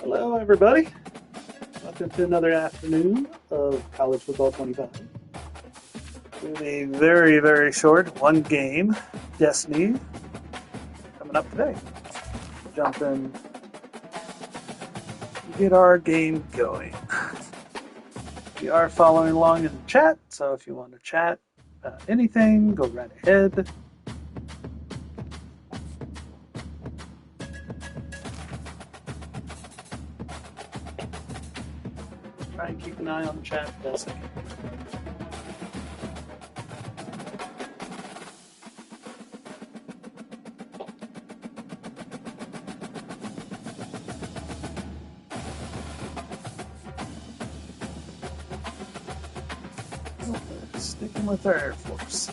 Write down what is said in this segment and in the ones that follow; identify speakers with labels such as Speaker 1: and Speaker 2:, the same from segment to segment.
Speaker 1: Hello, everybody. Welcome to another afternoon of College Football 25. With a very, very short one-game Destiny coming up today. Jump in, get our game going. We are following along in the chat, so if you want to chat anything, go right ahead. Try and keep an eye on the chat for a second. Sticking with our Air Force.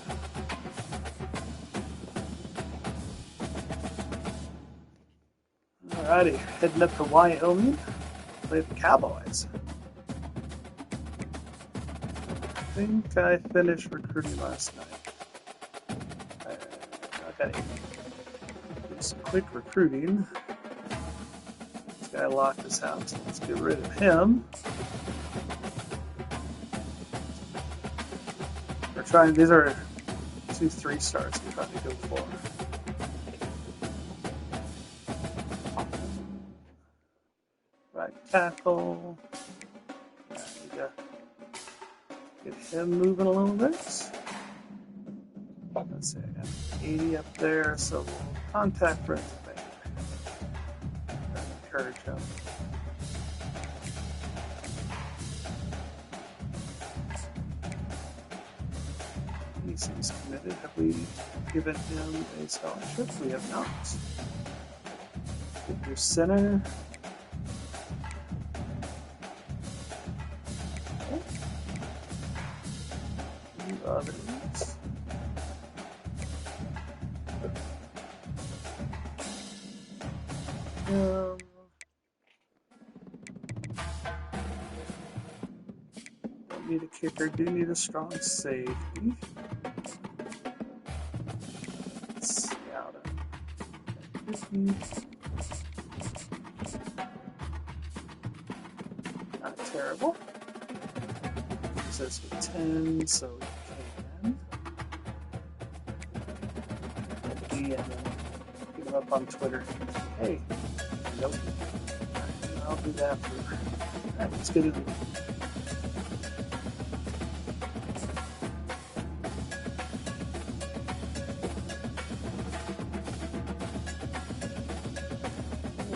Speaker 1: Alrighty, heading up to Wyoming. Play the Cowboys. I think I finished recruiting last night. Okay. Do some quick recruiting. This guy locked us out, so let's get rid of him. We're trying, these are 2 3-stars we're trying to go for. Right tackle. There we go. Get him moving a little bit. Let's see, I got 80 up there, so we'll contact Brent there. Encourage him. He seems committed. Have we given him a scholarship? We have not. Get your center. Others. Don't need a kicker, do need a strong safety. Let's scout him. Not terrible. Says with 10, so and then hit him up on Twitter. Hey, nope. I'll do that for. Alright, let's get it.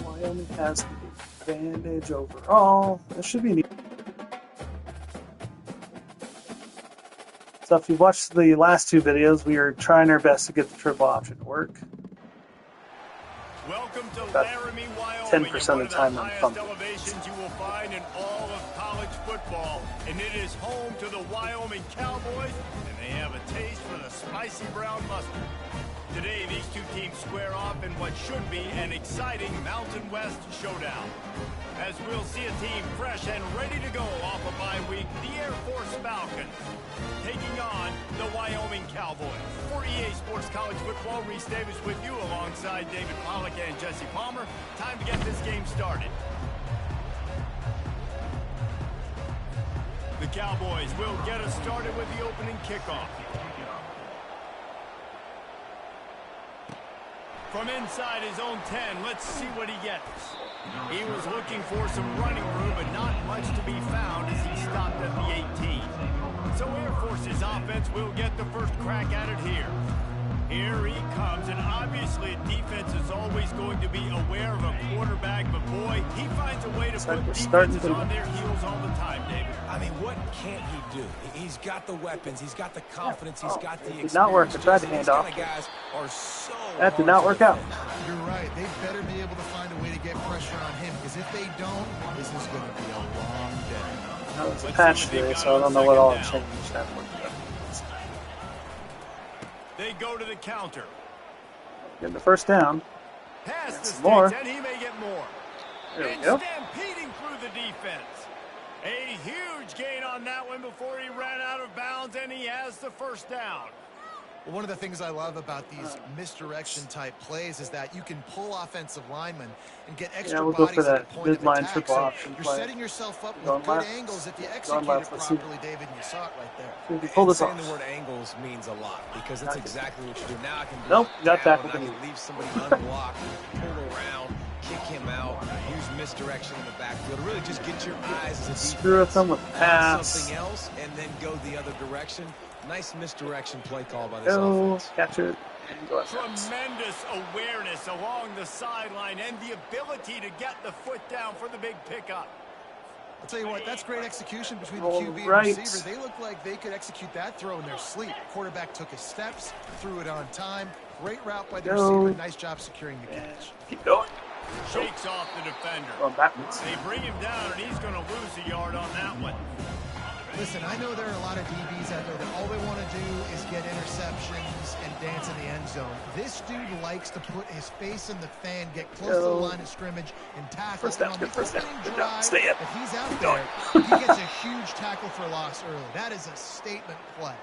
Speaker 1: Wyoming has the advantage overall. This should be neat. So if you watched the last 2 videos, we are trying our best to get the triple option to work.
Speaker 2: Welcome to
Speaker 1: about
Speaker 2: Laramie, Wyoming.
Speaker 1: 10% of the time I'm pumping.
Speaker 2: Elevations you will find in all of college football, and it is home to the Wyoming Cowboys, and they have a taste for the spicy brown mustard. Today, these 2 teams square off in what should be an exciting Mountain West showdown. As we'll see a team fresh and ready to go off a bye week, the Air Force Falcons taking on the Wyoming Cowboys. For EA Sports College Football, Reese Davis with you alongside David Pollock and Jesse Palmer. Time to get this game started. The Cowboys will get us started with the opening kickoff. From inside his own 10, let's see what he gets. He was looking for some running room, but not much to be found as he stopped at the 18. So Air Force's offense will get the first crack at it here. Here he comes, and obviously defense is always going to be aware of a quarterback, but boy, he finds a way to put defenses on their heels all the time, David.
Speaker 3: I mean, what can't he do? He's got the weapons, he's got the confidence, he's got the experience.
Speaker 1: Did not work. I tried to hand off. That did not work out.
Speaker 4: You're right. They better be able to find a way to get pressure on him, because if they don't, this is going to be a long day.
Speaker 1: That was a patch today, so I don't know what all changed.
Speaker 2: They go to the counter.
Speaker 1: Getting the first down.
Speaker 2: Pass the sticks,
Speaker 1: more.
Speaker 2: and he may get more.
Speaker 1: There we
Speaker 2: and
Speaker 1: go.
Speaker 2: stampeding through the defense. A huge gain on that one before he ran out of bounds, and he has the first down.
Speaker 4: Well, one of the things I love about these misdirection type plays is that you can pull offensive linemen and get extra
Speaker 1: we'll go for
Speaker 4: bodies at
Speaker 1: that
Speaker 4: the point of
Speaker 1: midline
Speaker 4: attack.
Speaker 1: triple
Speaker 4: So
Speaker 1: option
Speaker 4: you're
Speaker 1: play.
Speaker 4: setting yourself up
Speaker 1: Going
Speaker 4: with good
Speaker 1: left.
Speaker 4: angles if you
Speaker 1: Going
Speaker 4: execute
Speaker 1: left.
Speaker 4: it
Speaker 1: Let's see.
Speaker 4: properly, David, and you saw it right there.
Speaker 1: See if we pull this
Speaker 3: Saying
Speaker 1: off.
Speaker 3: the word angles means a lot because that's exactly what you do. Now I can
Speaker 1: Nope, got
Speaker 3: down,
Speaker 1: tackled.
Speaker 3: I can leave somebody unblocked, pull around, kick him out, use misdirection in the backfield. Really just get your eyes as a
Speaker 1: Screw with them with
Speaker 3: on
Speaker 1: pass.
Speaker 3: something else and then go the other direction. Nice misdirection play call by this
Speaker 1: Go,
Speaker 3: offense.
Speaker 1: catch it.
Speaker 2: Tremendous awareness along the sideline and the ability to get the foot down for the big pickup.
Speaker 4: I'll tell you what, that's great execution between the
Speaker 1: All
Speaker 4: QB
Speaker 1: right.
Speaker 4: and receiver. They look like they could execute that throw in their sleep. Quarterback took his steps, threw it on time. Great route by the receiver. Nice job securing the catch.
Speaker 1: Keep going.
Speaker 2: Shakes off the defender.
Speaker 1: Going backwards.
Speaker 2: They bring him down, and he's going to lose a yard on that one.
Speaker 4: Listen, I know there are a lot of DBs out there that all they want to do is get interceptions and dance in the end zone. This dude likes to put his face in the fan, get close to the line of scrimmage, and tackle.
Speaker 1: First down,
Speaker 4: and on the
Speaker 1: first down.
Speaker 4: opening
Speaker 1: Good
Speaker 4: drive,
Speaker 1: job. Stay up.
Speaker 4: if he's out there, he gets a huge tackle for loss early. That is a statement play.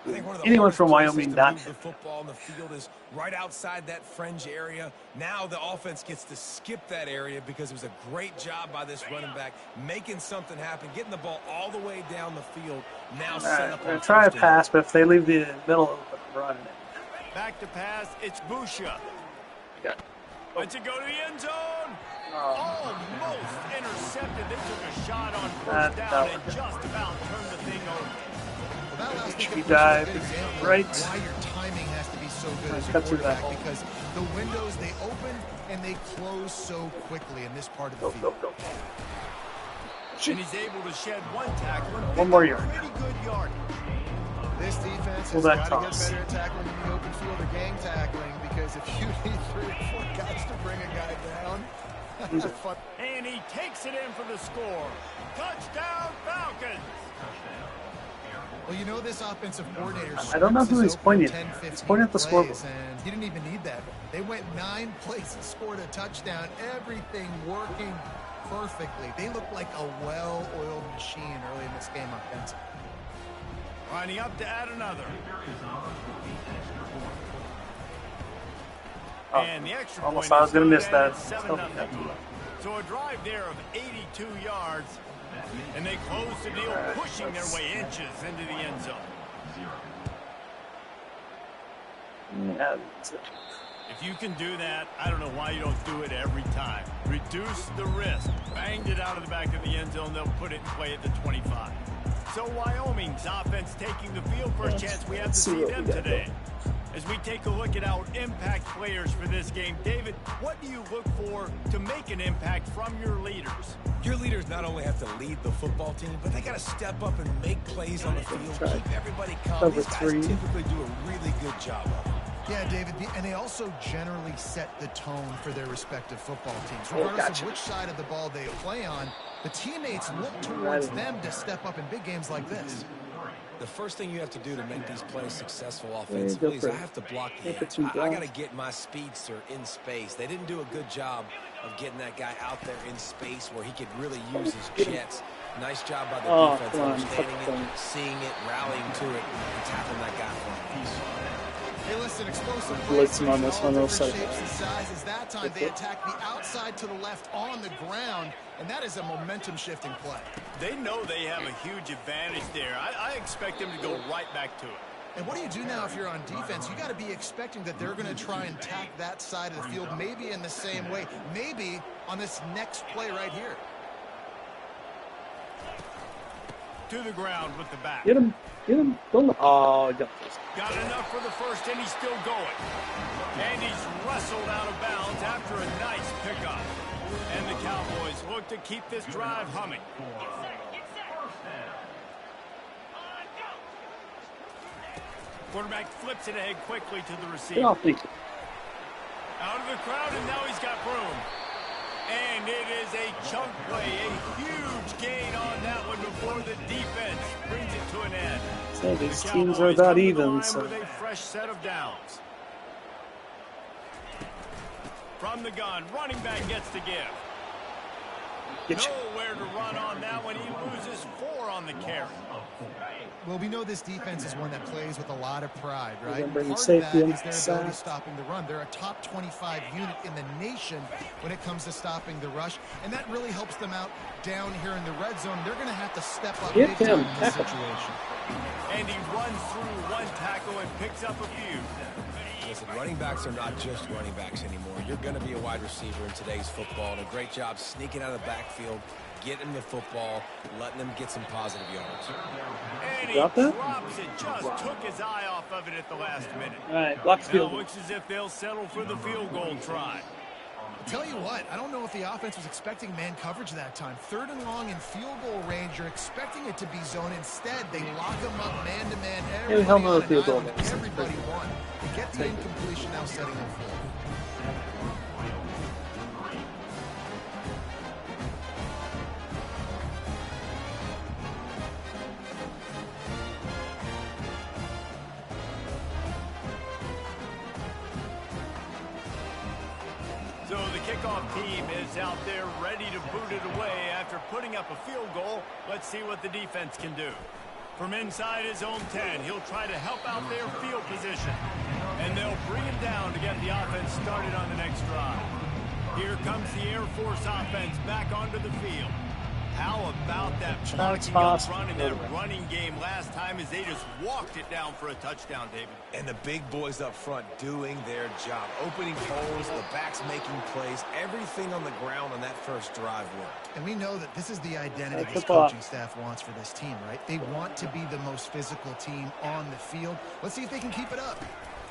Speaker 3: I think one of the
Speaker 1: Anyone
Speaker 3: hardest
Speaker 1: from
Speaker 3: places
Speaker 1: Wyoming
Speaker 3: to
Speaker 1: not
Speaker 3: move the football in the field is right outside that fringe area. Now the offense gets to skip that area because it was a great job by this running back making something happen, getting the ball all the way down the field. Now set up.
Speaker 1: We're going to try a pass, but if they leave the middle open, run it.
Speaker 2: Back to pass, it's Busha.
Speaker 1: Yeah.
Speaker 2: Let's it go to the end zone. Almost intercepted. They took a shot on
Speaker 1: That
Speaker 2: first down and
Speaker 1: worked.
Speaker 2: just about turned the thing over.
Speaker 4: Well, that last
Speaker 1: He
Speaker 4: pick
Speaker 1: dive,
Speaker 4: is a good example of
Speaker 1: right.
Speaker 4: why your timing has to be so good as a
Speaker 1: Cut through that
Speaker 4: quarterback, because the windows, they open and they close so quickly in this part of the
Speaker 1: Go,
Speaker 4: field.
Speaker 1: go, go.
Speaker 2: And he's able to shed one tackle and
Speaker 1: One more
Speaker 2: pick up
Speaker 1: yard.
Speaker 2: pretty good yard.
Speaker 4: This defense
Speaker 1: Pull
Speaker 4: has
Speaker 1: that
Speaker 4: got to get
Speaker 1: toss.
Speaker 4: better at tackling in the open field or gang tackling, because if you need 3 or 4 guys to bring a guy down, that's fun.
Speaker 2: And he takes it in for the score. Touchdown, Falcons.
Speaker 4: Well, you know this offensive coordinator.
Speaker 1: I don't know who he's pointing
Speaker 4: at.
Speaker 1: at. He's pointing at the scoreboard.
Speaker 4: And he didn't even need that. They went 9 plays and scored a touchdown. Everything working perfectly. They look like a well-oiled machine early in this game offensively.
Speaker 2: Lining up to add another. And the extra
Speaker 1: Almost
Speaker 2: point
Speaker 1: thought I was
Speaker 2: is
Speaker 1: going to
Speaker 2: good
Speaker 1: miss
Speaker 2: at
Speaker 1: that.
Speaker 2: 7-0. So a drive there of 82 yards, and they close the deal, pushing their way inches into the end zone.
Speaker 1: Yeah, that's it.
Speaker 2: If you can do that, I don't know why you don't do it every time. Reduce the risk. Banged it out of the back of the end zone. They'll put it in play at the 25. So Wyoming's offense taking the field for a chance. We have to see them today. As we take a look at our impact players for this game, David, what do you look for to make an impact from your leaders?
Speaker 3: Your leaders not only have to lead the football team, but they got to step up and make plays on the field, keep everybody calm.
Speaker 1: Cover
Speaker 3: These guys
Speaker 1: 3.
Speaker 3: typically do a really good job of it.
Speaker 4: Yeah, David, and they also generally set the tone for their respective football teams. Regardless of which side of the ball they play on, the teammates look towards them to step up in big games like this.
Speaker 3: The first thing you have to do to make these plays successful offensively is I have to block the edge. I got to get my speedster in space. They didn't do a good job of getting that guy out there in space where he could really use his jets. Nice job by the defense, understanding it, seeing it, rallying to it, and tackling that guy for him.
Speaker 4: Hey, listen, explosive
Speaker 1: Blitz him on this one.
Speaker 4: all
Speaker 1: They'll
Speaker 4: different
Speaker 1: set it
Speaker 4: shapes and sizes. That time they attack the outside to the left on the ground, and that is a momentum-shifting play.
Speaker 2: They know they have a huge advantage there. I expect them to go right back to it.
Speaker 4: And what do you do now if you're on defense? You got to be expecting that they're going to try and tack that side of the field, maybe in the same way, maybe on this next play right here.
Speaker 2: To the ground with the back.
Speaker 1: Get him. Get him. Don't. Oh, got this.
Speaker 2: Got enough for the first, and he's still going. And he's wrestled out of bounds after a nice pickup. And the Cowboys look to keep this drive humming. Quarterback flips it ahead quickly to the receiver.
Speaker 1: Get off me.
Speaker 2: Out of the crowd, and now he's got room. And it is a chunk play, a huge gain on that one before the defense brings it to an end.
Speaker 1: So these
Speaker 2: The
Speaker 1: teams are
Speaker 2: Cowboys
Speaker 1: about
Speaker 2: come to the
Speaker 1: even.
Speaker 2: line
Speaker 1: So
Speaker 2: with a fresh set of downs. From the gun, running back gets to give. Nowhere to run on that one. He loses 4 on the carry.
Speaker 4: Well, we know this defense is one that plays with a lot of pride, right?
Speaker 1: Part
Speaker 4: of that is their ability stopping the run. They're a top 25 unit in the nation when it comes to stopping the rush, and that really helps them out down here in the red zone. They're going to have to step up big time in this situation.
Speaker 2: And he runs through 1 tackle and picks up a few.
Speaker 3: Listen, running backs are not just running backs anymore. You're going to be a wide receiver in today's football, and a great job sneaking out of the backfield, getting the football, letting them get some positive yards.
Speaker 2: And he drops it, just took his eye off of it at the last minute.
Speaker 1: All right, block field.
Speaker 2: Now it looks as if they'll settle for the field goal try.
Speaker 4: Tell you what, I don't know if the offense was expecting man coverage that time. 3rd and long in field goal range, you're expecting it to be zone. Instead, they lock them up man-to-man. Everybody on an island, everybody won. They get the incompletion now setting up for them.
Speaker 2: So the kickoff team is out there ready to boot it away after putting up a field goal. Let's see what the defense can do. From inside his own 10, he'll try to help out their field position. And they'll bring him down to get the offense started on the next drive. Here comes the Air Force offense back onto the field. How about that blocking up run in that running game last time as they just walked it down for a touchdown, David?
Speaker 3: And the big boys up front doing their job. Opening holes, the backs making plays, everything on the ground on that first drive worked.
Speaker 4: And we know that this is the identity this coaching staff wants for this team, right? They want to be the most physical team on the field. Let's see if they can keep it up.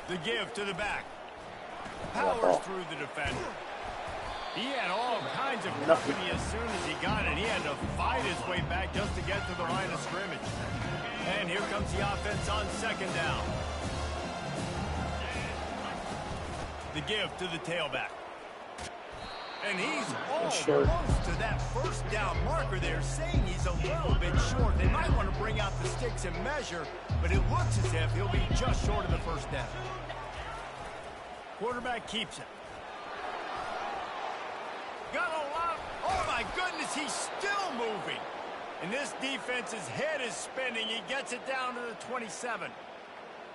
Speaker 2: The give to the back. Powers through the defender. He had all kinds of company as soon as he got it. He had to fight his way back just to get to the line of scrimmage. And here comes the offense on 2nd down. The give to the tailback. And he's almost to that 1st down marker there, saying he's a little bit short. They might want to bring out the sticks and measure, but it looks as if he'll be just short of the 1st down. Quarterback keeps it. Got a lot. Oh, my goodness, he's still moving. And this defense's head is spinning. He gets it down to the 27.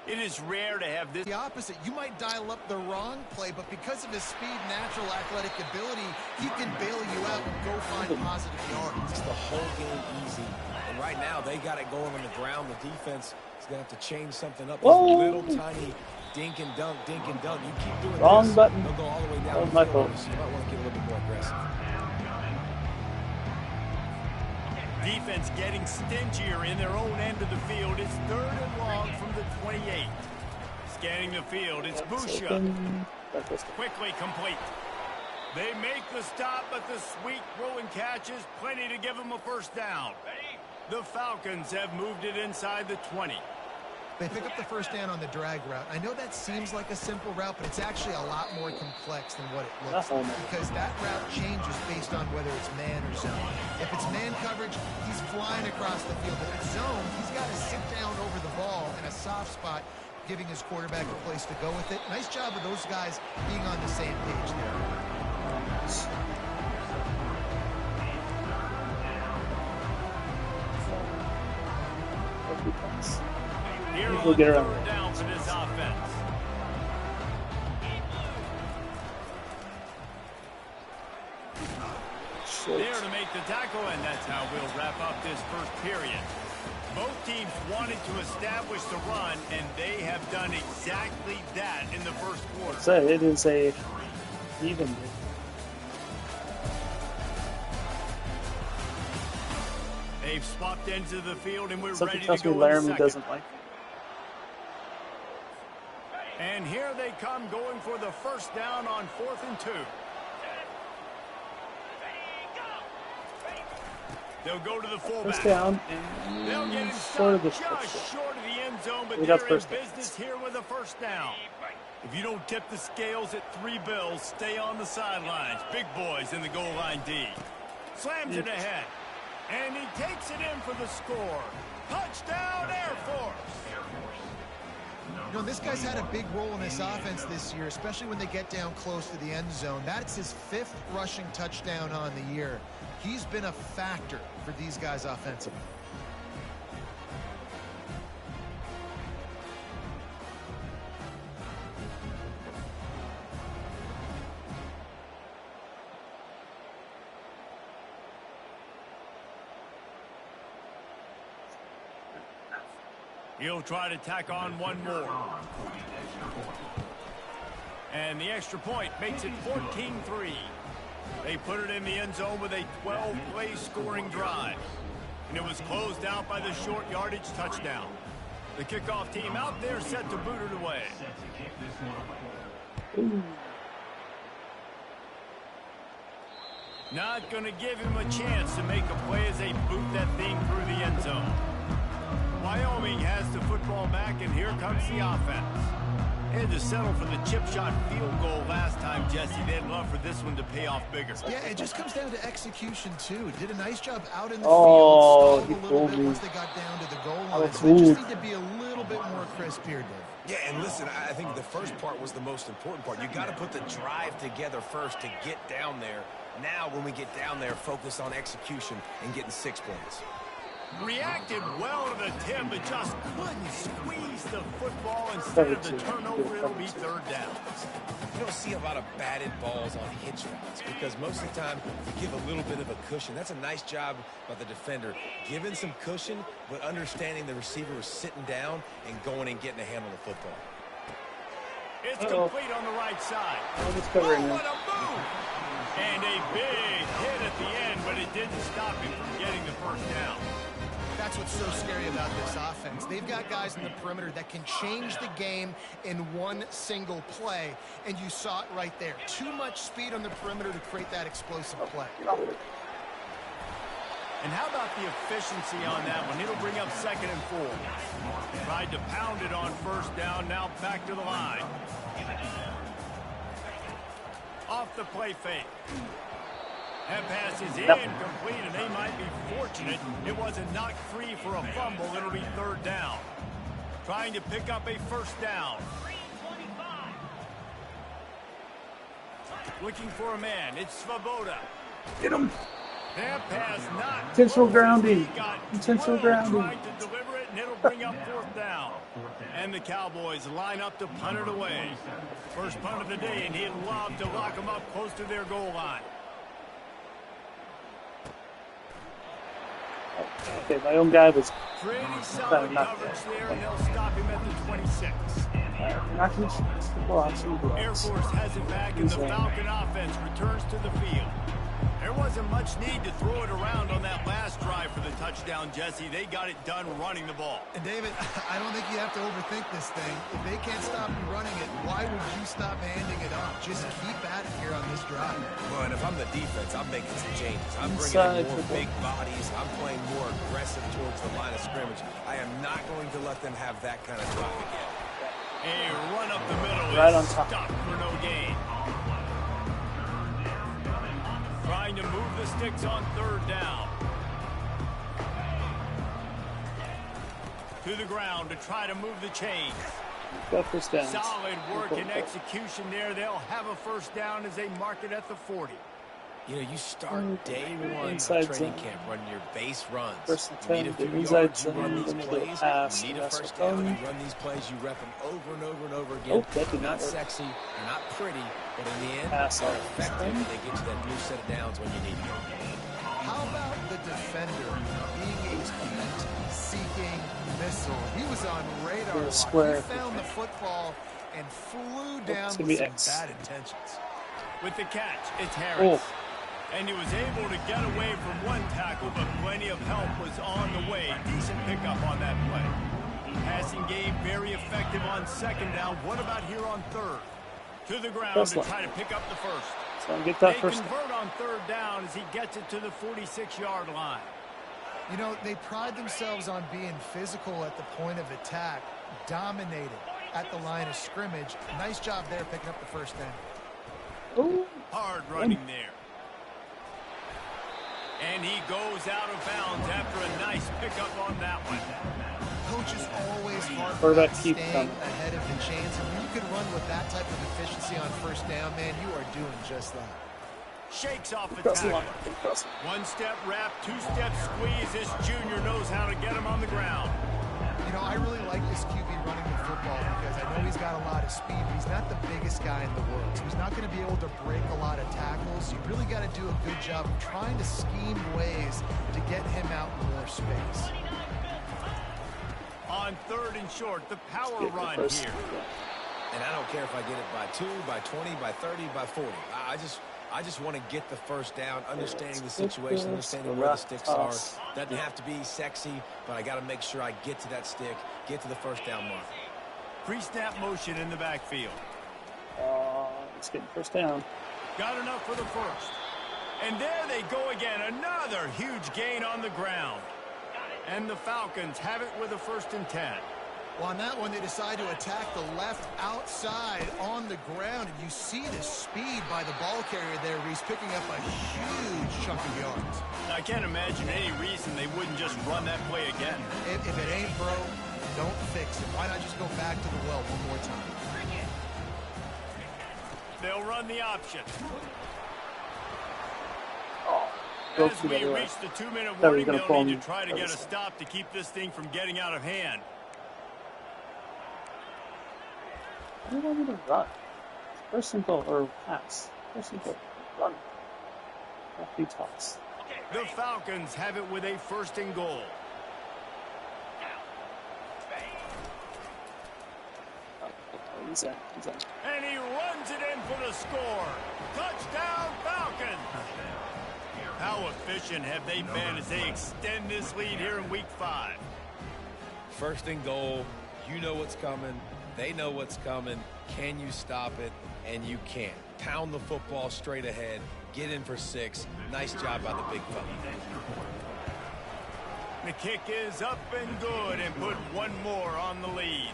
Speaker 2: It is rare to have this.
Speaker 4: The opposite. You might dial up the wrong play, but because of his speed, natural athletic ability, he can bail you out and go find positive yards.
Speaker 3: It's the whole game easy. And right now, they got it going on the ground. The defense is going to have to change something up. Little tiny dink and dunk, dink and dunk. You keep doing
Speaker 1: this, button.
Speaker 3: They'll go all the way down the field. So you might want to get a little bit more aggressive.
Speaker 2: Defense getting stingier in their own end of the field. It's 3rd and long from the 28. Scanning the field, it's Busha. Quickly complete. They make the stop, but the sweet throw and catch is plenty to give them a 1st down. The Falcons have moved it inside the 20.
Speaker 4: They pick up the 1st down on the drag route. I know that seems like a simple route, but it's actually a lot more complex than what it looks like, because that route changes based on whether it's man or zone. If it's man coverage, he's flying across the field. If it's zone, he's got to sit down over the ball in a soft spot, giving his quarterback a place to go with it. Nice job of those guys being on the same page there.
Speaker 2: We'll get around down for this offense. There to make the tackle, and that's how we'll wrap up this 1st period. Both teams wanted to establish the run, and they have done exactly that in the 1st quarter.
Speaker 1: So it is a even.
Speaker 2: They've swapped ends of the field, and we're
Speaker 1: Something
Speaker 2: ready
Speaker 1: tells
Speaker 2: to
Speaker 1: me
Speaker 2: go.
Speaker 1: Laramie doesn't like.
Speaker 2: And here they come, going for the 1st down on 4th and 2. They'll go to the fullback.
Speaker 1: 1st down
Speaker 2: They'll get him
Speaker 1: short
Speaker 2: just short of the end zone, but they're in business here with a 1st down. If you don't tip the scales at 3 bills, stay on the sidelines. Big boys in the goal line D. Slams it ahead. And he takes it in for the score. Touchdown, Air Force.
Speaker 4: You know, this guy's had a big role in this offense this year, especially when they get down close to the end zone. That's his 5th rushing touchdown on the year. He's been a factor for these guys offensively.
Speaker 2: He'll try to tack on one more. And the extra point makes it 14-3. They put it in the end zone with a 12-play scoring drive. And it was closed out by the short yardage touchdown. The kickoff team out there set to boot it away. Not going to give him a chance to make a play as they boot that thing through the end zone. Wyoming has the football back, and here comes the offense. They had to settle for the chip shot field goal last time, Jesse. They'd love for this one to pay off bigger.
Speaker 4: Yeah, it just comes down to execution, too. Did a nice job out in the field, stalled a little bit once they got down to the goal line. So they just need to be a little bit more crisp here, Dave.
Speaker 3: Yeah, and listen, I think the first part was the most important part. You got to put the drive together first to get down there. Now, when we get down there, focus on execution and getting 6 points.
Speaker 2: Reacted well to the tip, but just couldn't squeeze the football. Instead of the turnover, it'll be third down.
Speaker 3: You don't see a lot of batted balls on hitch routes because most of the time you give a little bit of a cushion. That's a nice job by the defender, giving some cushion, but understanding the receiver is sitting down and going and getting a handle of the football.
Speaker 2: It's complete on the right side.
Speaker 1: What a
Speaker 2: move! And a big hit at the end, but it didn't stop him from getting the first down.
Speaker 4: That's what's so scary about this offense. They've got guys in the perimeter that can change the game in one single play, and you saw it right there. Too much speed on the perimeter to create that explosive play.
Speaker 2: And how about the efficiency on that one? It'll bring up 2nd and 4. Tried to pound it on first down, now back to the line. Off the play fake. That pass is incomplete, and they might be fortunate it wasn't knocked free for a fumble. It'll be third down. Trying to pick up a first down. Looking for a man. It's Svoboda.
Speaker 1: Get him.
Speaker 2: That pass not
Speaker 1: Intentional grounding. Intentional grounding.
Speaker 2: Trying to deliver it, and it'll bring up 4th down. And the Cowboys line up to punt it away. First punt of the day, and he'd love to lock them up close to their goal line.
Speaker 1: Okay, my own guy was
Speaker 2: pretty solid coverage there, and they'll stop him at the 26.
Speaker 1: not going to the blocks.
Speaker 2: Air Force has it back, and the Falcon offense returns to the field. There wasn't much need to throw it around on that last drive for the touchdown, Jesse. They got it done running the ball.
Speaker 4: And, David, I don't think you have to overthink this thing. If they can't stop you running it, why would you stop handing it off? Just keep at it here on this drive.
Speaker 3: Well, and if I'm the defense, I'm making some changes. I'm bringing in more big bodies. I'm playing more aggressive towards the line of scrimmage. I am not going to let them have that kind of drive again.
Speaker 2: A run up the middle
Speaker 1: right
Speaker 2: is
Speaker 1: on top.
Speaker 2: stopped for no gain. Trying to move the sticks on third down. To the ground to try to move the chains. Solid work and execution there. They'll have a first down as they mark it at the 40.
Speaker 3: You know, you start day one of training camp running your base runs. You need a few yards, you run these plays. You need a first down. You run these plays, you rep them over and over and over again. They're not sexy, they're not pretty, but in the end, they're effective and they get you that new set of downs when you need them.
Speaker 4: How about the defender being a heat-seeking missile? He was on radar. He found the football and flew down with some bad intentions.
Speaker 2: With the catch, it's Harris. And he was able to get away from one tackle, but plenty of help was on the way. Decent pickup on that play. Passing game very effective on second down. What about here on third? To the ground to try to pick up the first.
Speaker 1: So get that
Speaker 2: they
Speaker 1: first
Speaker 2: convert on third down as he gets it to the 46-yard line.
Speaker 4: You know, they pride themselves on being physical at the point of attack, dominated at the line of scrimmage. Nice job there picking up the first down.
Speaker 1: Ooh.
Speaker 2: Hard running there. And he goes out of bounds after a nice pickup on that one.
Speaker 4: Coaches always harp
Speaker 1: Quarterback
Speaker 4: about
Speaker 1: keep
Speaker 4: staying
Speaker 1: coming.
Speaker 4: ahead of the chains. And when you can run with that type of efficiency on first down, man, you are doing just that.
Speaker 2: Shakes off the tackle. One step wrap, two step squeeze. This junior knows how to get him on the ground.
Speaker 4: You know, I really like this QB running the football because I know he's got a lot of speed, but he's not the biggest guy in the world. So he's not going to be able to break a lot of tackles. You really got to do a good job of trying to scheme ways to get him out in more space.
Speaker 2: On 3rd and short, the power run here.
Speaker 3: And I don't care if I get it by 2, by 20, by 30, by 40. I just want to get the first down, understanding the situation, understanding where the sticks are. Doesn't have to be sexy, but I got to make sure I get to that stick, get to the first down mark.
Speaker 2: Pre-snap motion in the backfield.
Speaker 1: It's getting first down.
Speaker 2: Got enough for the first. And there they go again. Another huge gain on the ground. And the Falcons have it with a 1st and 10.
Speaker 4: Well, on that one, they decide to attack the left outside on the ground. And you see the speed by the ball carrier there. He's picking up a huge chunk of yards.
Speaker 2: I can't imagine any reason they wouldn't just run that play again.
Speaker 4: If it ain't broke, don't fix it. Why not just go back to the well one more time?
Speaker 2: They'll run the option.
Speaker 1: As
Speaker 2: we reach the 2-minute warning, they'll need to try to get a stop to keep this thing from getting out of hand.
Speaker 1: I don't want me to run. First and goal, or pass. First and goal, run. Happy toss.
Speaker 2: The Falcons have it with a 1st and goal.
Speaker 1: He's in.
Speaker 2: And he runs it in for the score. Touchdown, Falcons! How efficient have they been as they extend this lead here in Week 5?
Speaker 3: 1st and goal. You know what's coming. They know what's coming. Can you stop it? And you can. Pound the football straight ahead. Get in for 6. Nice job by the big fella.
Speaker 2: The kick is up and good and put one more on the lead.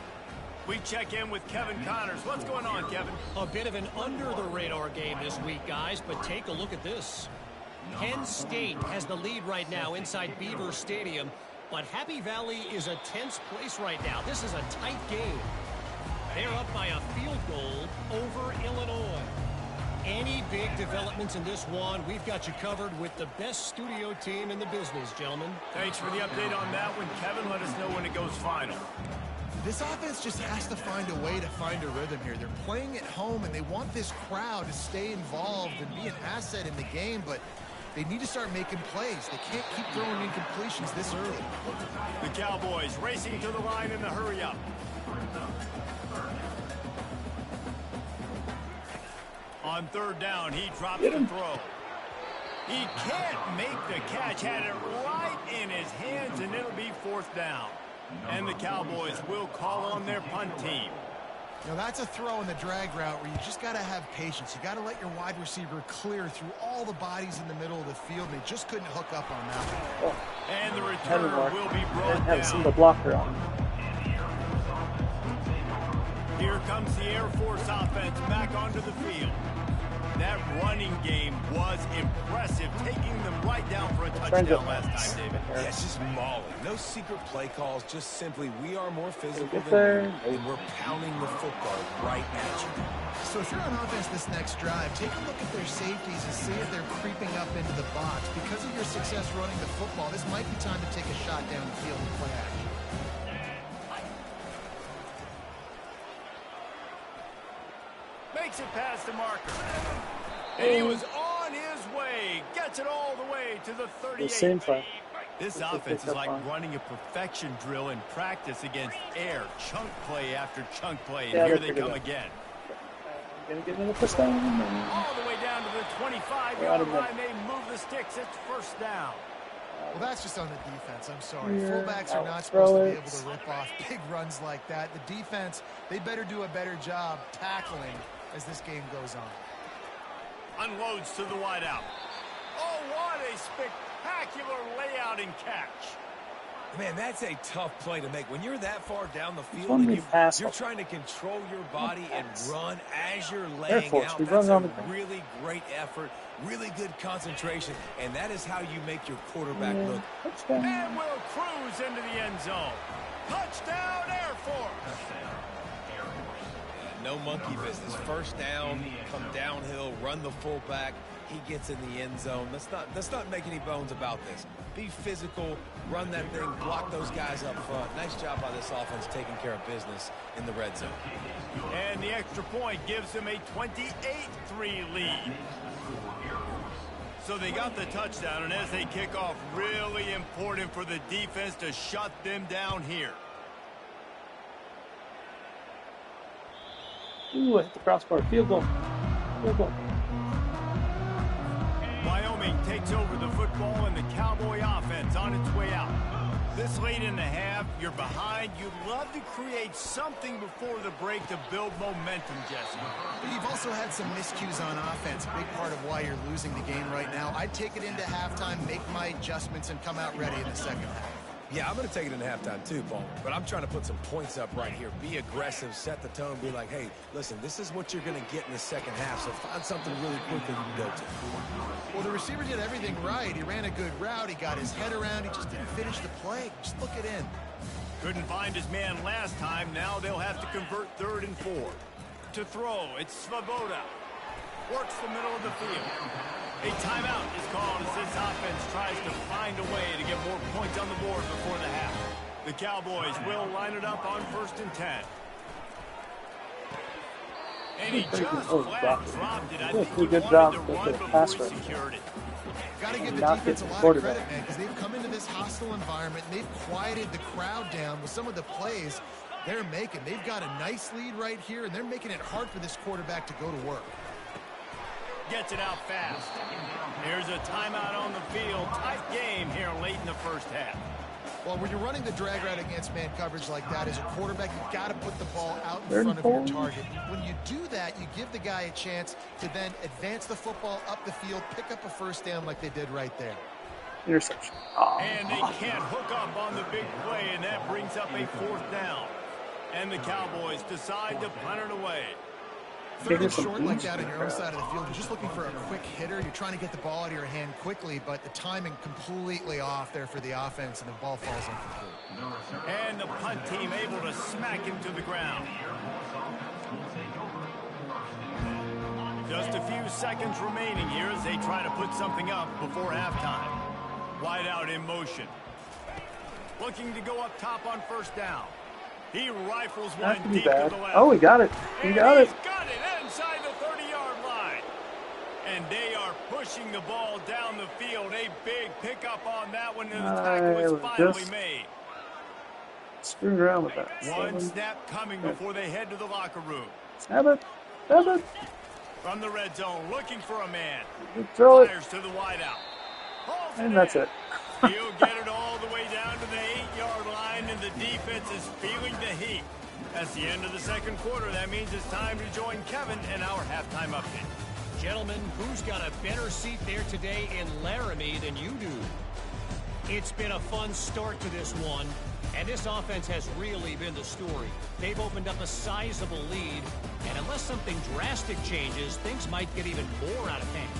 Speaker 2: We check in with Kevin Connors. What's going on, Kevin?
Speaker 5: A bit of an under-the-radar game this week, guys, but take a look at this. Penn State has the lead right now inside Beaver Stadium, but Happy Valley is a tense place right now. This is a tight game. They're up by a field goal over Illinois. Any big developments in this one, we've got you covered with the best studio team in the business, gentlemen.
Speaker 2: Thanks for the update on that one, Kevin. Let us know when it goes final.
Speaker 4: This offense just has to find a way to find a rhythm here. They're playing at home, and they want this crowd to stay involved and be an asset in the game, but they need to start making plays. They can't keep throwing incompletions this early.
Speaker 2: The Cowboys racing to the line in the hurry-up. On 3rd down, he drops the throw. He can't make the catch. Had it right in his hands, and it'll be 4th down. And the Cowboys will call on their punt team.
Speaker 4: Now, that's a throw in the drag route where you just got to have patience. You got to let your wide receiver clear through all the bodies in the middle of the field. They just couldn't hook up on that one.
Speaker 2: And the return will be brought down.
Speaker 1: Have some of the blocker on.
Speaker 2: Here comes the Air Force offense back onto the field. That running game was impressive, taking them right down for a touchdown last time, David.
Speaker 3: Yeah, it's just mauling. No secret play calls, just simply we are more physical than you, and we're pounding the football right at you.
Speaker 4: So if you're on offense this next drive, take a look at their safeties and see if they're creeping up into the box. Because of your success running the football, this might be time to take a shot down the field and play action.
Speaker 2: Makes it past the marker. And he was on his way. Gets it all the way to the 38. This offense is like running a perfection drill in practice against air. Chunk play after chunk play. And here they come again.
Speaker 1: Gonna get another first down.
Speaker 2: All the way down to the 25-yard line. They move the sticks. It's 1st down.
Speaker 4: Well, that's just on the defense. I'm sorry. Fullbacks are not supposed to be able to rip off big runs like that. The defense, they better do a better job tackling as this game goes on.
Speaker 2: Unloads to the wideout. Oh, what a spectacular layout and catch.
Speaker 3: Man, that's a tough play to make. When you're that far down the field and you're trying to control your body and run as you're laying out, that's a really great effort, really good concentration, and that is how you make your quarterback look.
Speaker 2: And will cruise into the end zone. Touchdown, Air Force.
Speaker 3: No monkey business. First down, come downhill, run the fullback. He gets in the end zone. Let's not make any bones about this. Be physical, run that thing, block those guys up front. Nice job by this offense taking care of business in the red zone.
Speaker 2: And the extra point gives them a 28-3 lead. So they got the touchdown, and as they kick off, really important for the defense to shut them down here.
Speaker 1: Ooh, I hit the crossbar. Field goal. Field goal.
Speaker 2: Wyoming takes over the football, and the Cowboy offense on its way out. This late in the half, you're behind. You'd love to create something before the break to build momentum, Jesse.
Speaker 4: But you've also had some miscues on offense, big part of why you're losing the game right now. I'd take it into halftime, make my adjustments, and come out ready in the second half.
Speaker 3: Yeah, I'm going to take it into halftime too, Paul. But I'm trying to put some points up right here. Be aggressive, set the tone, be like, hey, listen, this is what you're going to get in the second half, so find something really quick that you can go to.
Speaker 4: Well, the receiver did everything right. He ran a good route. He got his head around. He just didn't finish the play. Just look it in.
Speaker 2: Couldn't find his man last time. Now they'll have to convert 3rd and 4. To throw, it's Svoboda. Works the middle of the field. A timeout is called as this offense tries to find a way to get more points on the board before the half. The Cowboys will line it up on 1st and 10. And he just flat dropped it. I think he wanted to run before he secured it.
Speaker 4: Got to give the defense a lot of credit, man, because they've come into this hostile environment, and they've quieted the crowd down with some of the plays they're making. They've got a nice lead right here, and they're making it hard for this quarterback to go to work.
Speaker 2: Gets it out fast. Here's a timeout on the field. Tight game here late in the first half.
Speaker 4: Well, when you're running the drag route against man coverage like that, as a quarterback, you've got to put the ball out in front of your target. When you do that, you give the guy a chance to then advance the football up the field, pick up a first down like they did right there.
Speaker 1: Interception.
Speaker 2: And they can't hook up on the big play, and that brings up a 4th down. And the Cowboys decide to punt it away.
Speaker 4: 3rd and short like that on your own side of the field, you're just looking for a quick hitter. You're trying to get the ball out of your hand quickly, but the timing completely off there for the offense, and the ball falls incomplete.
Speaker 2: And the punt team able to smack him to the ground. Just a few seconds remaining here as they try to put something up before halftime. Wide out in motion. Looking to go up top on 1st down. He rifles one deep to the left.
Speaker 1: Oh, he got it. He got it.
Speaker 2: He's got it inside the 30-yard line. And they are pushing the ball down the field. A big pickup on that one, and the tackle is finally made.
Speaker 1: Screwing around with that.
Speaker 2: One snap coming before they head to the locker room.
Speaker 1: Snap it. Snap it.
Speaker 2: From the red zone, looking for a man.
Speaker 1: Throw it.
Speaker 2: Fires to the wideout.
Speaker 1: And that's it.
Speaker 2: He'll get it all the way down to the 8-yard line, and the defense is feeling the heat. That's the end of the second quarter. That means it's time to join Kevin in our halftime update.
Speaker 5: Gentlemen, who's got a better seat there today in Laramie than you do? It's been a fun start to this one, and this offense has really been the story. They've opened up a sizable lead, and unless something drastic changes, things might get even more out of hand.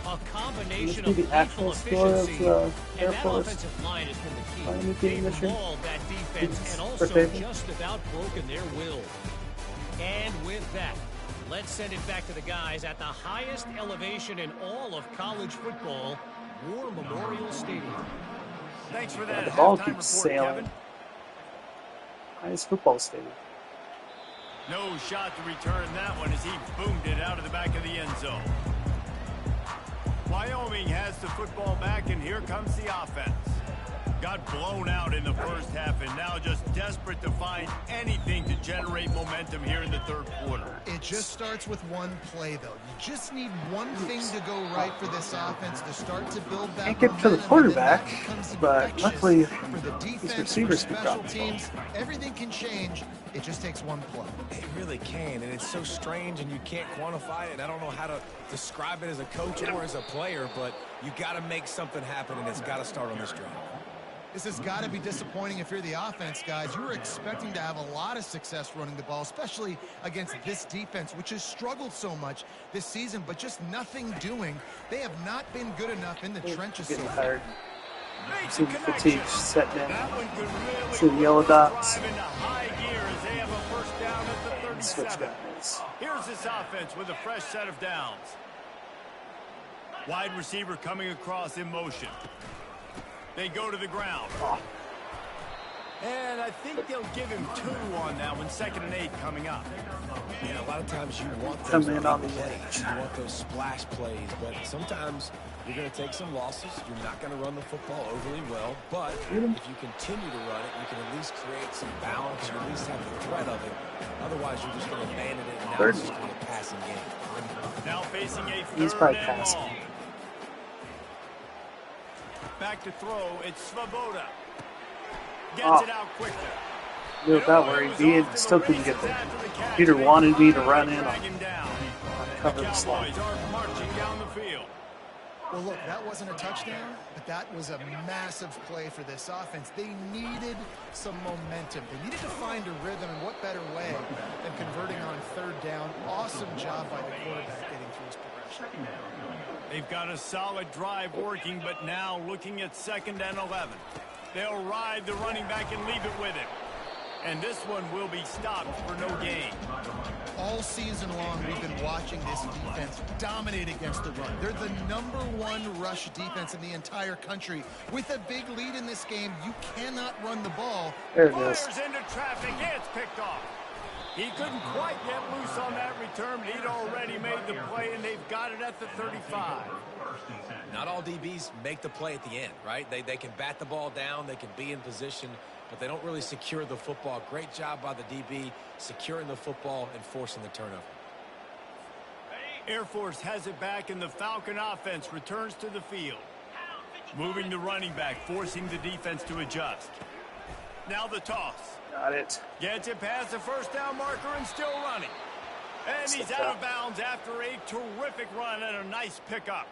Speaker 5: A combination of lethal efficiency and that offensive line has been the key. They've mauled that defense and also just about broken their will. And with that, let's send it back to the guys at the highest elevation in all of college football, War Memorial Stadium.
Speaker 2: Thanks for that
Speaker 1: The ball
Speaker 2: halftime
Speaker 1: keeps
Speaker 2: report,
Speaker 1: sailing.
Speaker 2: Kevin.
Speaker 1: Highest football stadium.
Speaker 2: No shot to return that one as he boomed it out of the back of the end zone. Wyoming has the football back, and here comes the offense. Got blown out in the first half, and now just desperate to find anything to generate momentum here in the third quarter.
Speaker 4: It just starts with one play, though. You just need one thing to go right for this offense to start to build that.
Speaker 1: Can't get to the quarterback, but luckily
Speaker 4: for the defense,
Speaker 1: these receivers
Speaker 4: for
Speaker 1: can
Speaker 4: special
Speaker 1: drop
Speaker 4: teams, everything can change. It just takes one play.
Speaker 3: It really can, and it's so strange, and you can't quantify it, and I don't know how to describe it as a coach or as a player, but you got to make something happen, and it's got to start on this drive.
Speaker 4: This has got to be disappointing if you're the offense, guys. You were expecting to have a lot of success running the ball, especially against this defense, which has struggled so much this season, but just nothing doing. They have not been good enough in the trenches so far.
Speaker 1: See the fatigue set down. See the yellow dots. Switch guys.
Speaker 2: Here's this offense with a fresh set of downs. Wide receiver coming across in motion. They go to the ground. And I think they'll give him 2 on that one. 2nd and 8 coming up.
Speaker 3: Yeah, a lot of times you want those
Speaker 1: coming in on the
Speaker 3: plays. You want those splash plays, but sometimes you're going to take some losses. You're not going to run the football overly well, but if you continue to run it, you can at least create some balance. You at least have the threat of it. Otherwise, you're just going to abandon it, and now it's just going to be a passing game.
Speaker 2: Now facing a 3rd
Speaker 1: He's
Speaker 2: and
Speaker 1: passing.
Speaker 2: long. Back to throw. It's Svoboda. Gets it out quickly.
Speaker 1: Knew about where he'd be and still couldn't get there. Peter wanted me to run in on cover the slot.
Speaker 2: Marching down the field.
Speaker 4: Well, look, that wasn't a touchdown, but that was a massive play for this offense. They needed some momentum. They needed to find a rhythm, and what better way than converting on 3rd down. Awesome job by the quarterback getting through his progression.
Speaker 2: They've got a solid drive working, but now looking at 2nd and 11. They'll ride the running back and leave it with him. And this one will be stopped for no gain.
Speaker 4: All season long, we've been watching this defense dominate against the run. They're the #1 rush defense in the entire country. With a big lead in this game, you cannot run the ball.
Speaker 1: There it
Speaker 2: Fires
Speaker 1: is.
Speaker 2: into traffic. It's picked off. He couldn't quite get loose on that return, but he'd already made the play, and they've got it at the 35.
Speaker 3: Not all DBs make the play at the end, right? They can bat the ball down, they can be in position, but they don't really secure the football. Great job by the DB securing the football and forcing the turnover.
Speaker 2: Air Force has it back, and the Falcon offense returns to the field. Moving the running back, forcing the defense to adjust. Now the toss.
Speaker 1: Got it.
Speaker 2: Gets it past the 1st down marker and still running. And he's out of bounds after a terrific run and a nice pickup.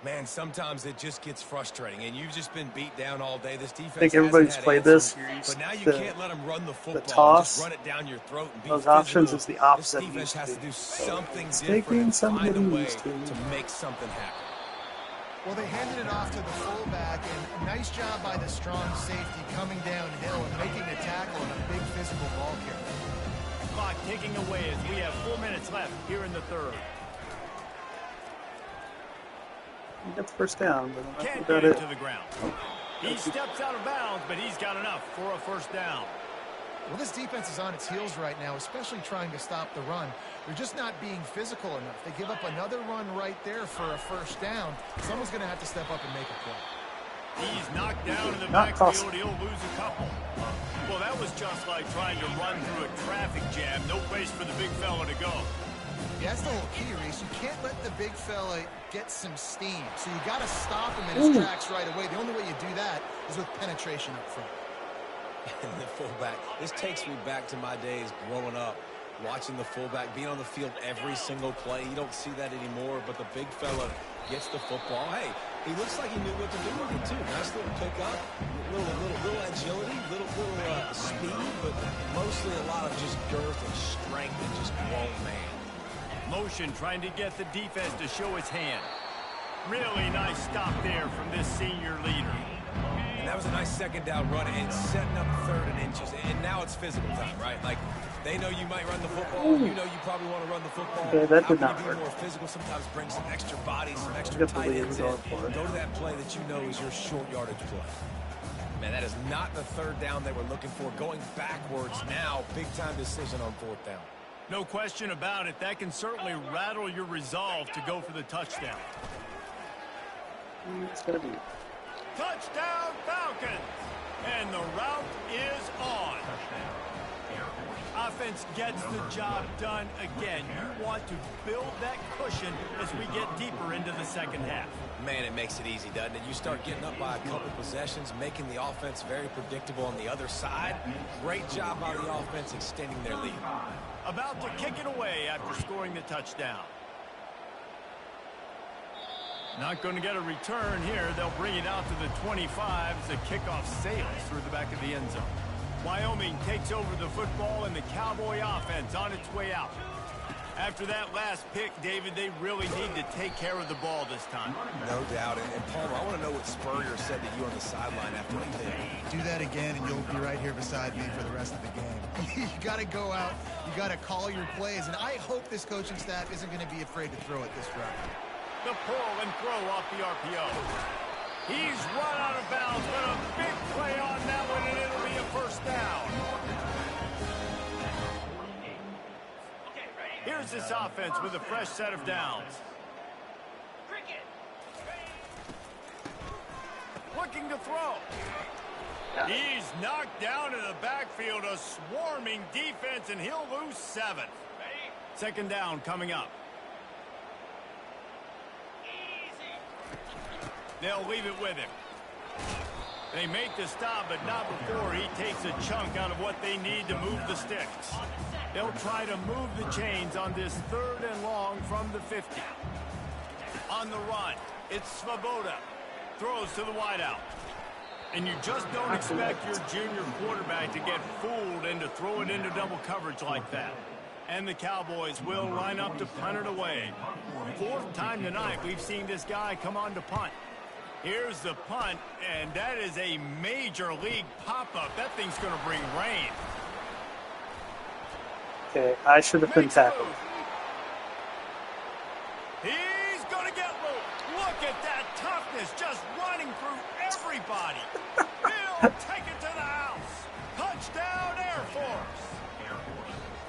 Speaker 3: Man, sometimes it just gets frustrating, and you've just been beat down all day. This defense
Speaker 1: I think everybody's
Speaker 3: hasn't had
Speaker 1: played
Speaker 3: answers,
Speaker 1: this.
Speaker 3: but now you can't let them run the football.
Speaker 1: The toss,
Speaker 3: just run it down your throat and be
Speaker 1: those
Speaker 3: physical.
Speaker 1: options is the opposite.
Speaker 3: This defense has to do something
Speaker 1: It's
Speaker 3: different
Speaker 1: taking
Speaker 3: and
Speaker 1: some
Speaker 3: find a way
Speaker 1: moves
Speaker 3: to make something happen.
Speaker 4: Well, they handed it off to the fullback, and a nice job by the strong safety coming downhill and making the tackle on a big physical ball carrier.
Speaker 2: Clock ticking away as we have 4 minutes left here in the 3rd.
Speaker 1: He gets 1st down, but that's
Speaker 2: Can't
Speaker 1: about
Speaker 2: get
Speaker 1: it.
Speaker 2: it to the ground. He steps out of bounds, but he's got enough for a 1st down.
Speaker 4: Well, this defense is on its heels right now, especially trying to stop the run. They're just not being physical enough. They give up another run right there for a 1st down. Someone's going to have to step up and make a play.
Speaker 2: He's knocked down in the
Speaker 1: Not
Speaker 2: backfield. He'll lose a couple. Well, that was just like trying to run through a traffic jam. No place for the big fella to go.
Speaker 4: Yeah, that's the whole key, Reese. You can't let the big fella get some steam. So you got to stop him in his tracks right away. The only way you do that is with penetration up front.
Speaker 3: And the fullback, this takes me back to my days growing up, watching the fullback being on the field every single play. You don't see that anymore, but the big fella gets the football. Hey, he looks like he knew what to do with it too. Nice little pickup, little agility, little speed, but mostly a lot of just girth and strength and just grown man.
Speaker 2: Motion trying to get the defense to show its hand. Really nice stop there from this senior leader.
Speaker 3: And that was a nice 2nd down run and setting up 3rd and inches. And now it's physical time, right? Like, they know you might run the football. You know you probably want to run the football.
Speaker 1: Okay, that did
Speaker 3: How
Speaker 1: not
Speaker 3: can you
Speaker 1: work.
Speaker 3: be more physical? Sometimes bring some extra bodies, some extra
Speaker 1: Good
Speaker 3: tight
Speaker 1: believe
Speaker 3: ends
Speaker 1: we're
Speaker 3: in.
Speaker 1: going for it.
Speaker 3: Go to that play that you know is your short yardage play. Man, that is not the 3rd down they were looking for. Going backwards now, big-time decision on 4th down.
Speaker 2: No question about it. That can certainly rattle your resolve to go for the touchdown.
Speaker 1: It's going to be.
Speaker 2: Touchdown, Falcons! And the route is on. Offense gets the job done again. You want to build that cushion as we get deeper into the 2nd half.
Speaker 3: Man, it makes it easy, doesn't it? You start getting up by a couple possessions, making the offense very predictable on the other side. Great job by the offense extending their lead.
Speaker 2: About to kick it away after scoring the touchdown. Not going to get a return here. They'll bring it out to the 25 as the kickoff sails through the back of the end zone. Wyoming takes over the football and the Cowboy offense on its way out. After that last pick, David, they really need to take care of the ball this time.
Speaker 3: No doubt. And Palmer, I want to know what Spurrier said to you on the sideline after the pick.
Speaker 4: Do that again, and you'll be right here beside me for the rest of the game. You got to go out. You got to call your plays, and I hope this coaching staff isn't going to be afraid to throw it this drive.
Speaker 2: The pull and throw off the RPO. He's run out of bounds, but a big play on that one, and it'll be a first down. Here's this offense with a fresh set of downs. Looking to throw. He's knocked down in the backfield, a swarming defense, and he'll lose 7. Second down coming up. They'll leave it with him. They make the stop, but not before he takes a chunk out of what they need to move the sticks. They'll try to move the chains on this 3rd and long from the 50. On the run, it's Svoboda. Throws to the wideout. And you just don't expect your junior quarterback to get fooled and to throw it into double coverage like that. And the Cowboys will line up to punt it away. 4th time tonight we've seen this guy come on to punt. Here's the punt, and that is a major league pop-up. That thing's going to bring rain.
Speaker 1: Okay, I should have been tackled.
Speaker 2: He's going to get loose. Look at that toughness just running through everybody. He'll take it to the house. Touchdown, Air Force.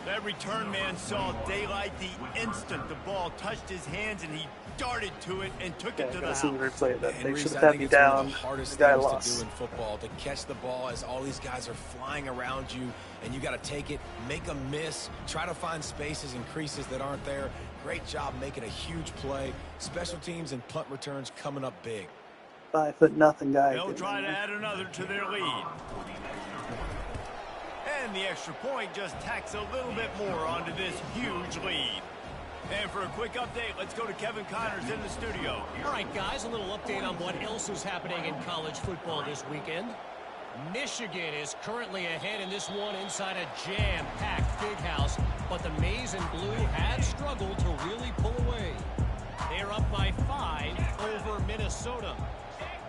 Speaker 2: That return man saw daylight the instant the ball touched his hands, and he darted to it and took it to the house.
Speaker 1: They should have had me down. The guy lost.
Speaker 3: To do in football, to catch the ball as all these guys are flying around you, and you got to take it, make a miss, try to find spaces and creases that aren't there. Great job making a huge play. Special teams and punt returns coming up big.
Speaker 1: 5'0" guy.
Speaker 2: They'll try to add another to their lead. And the extra point just tacks a little bit more onto this huge lead. And for a quick update, let's go to Kevin Connors in the studio.
Speaker 5: All right, guys, a little update on what else is happening in college football this weekend. Michigan is currently ahead in this one inside a jam-packed big house, but the Maize and Blue have struggled to really pull away. They're up by 5 over Minnesota.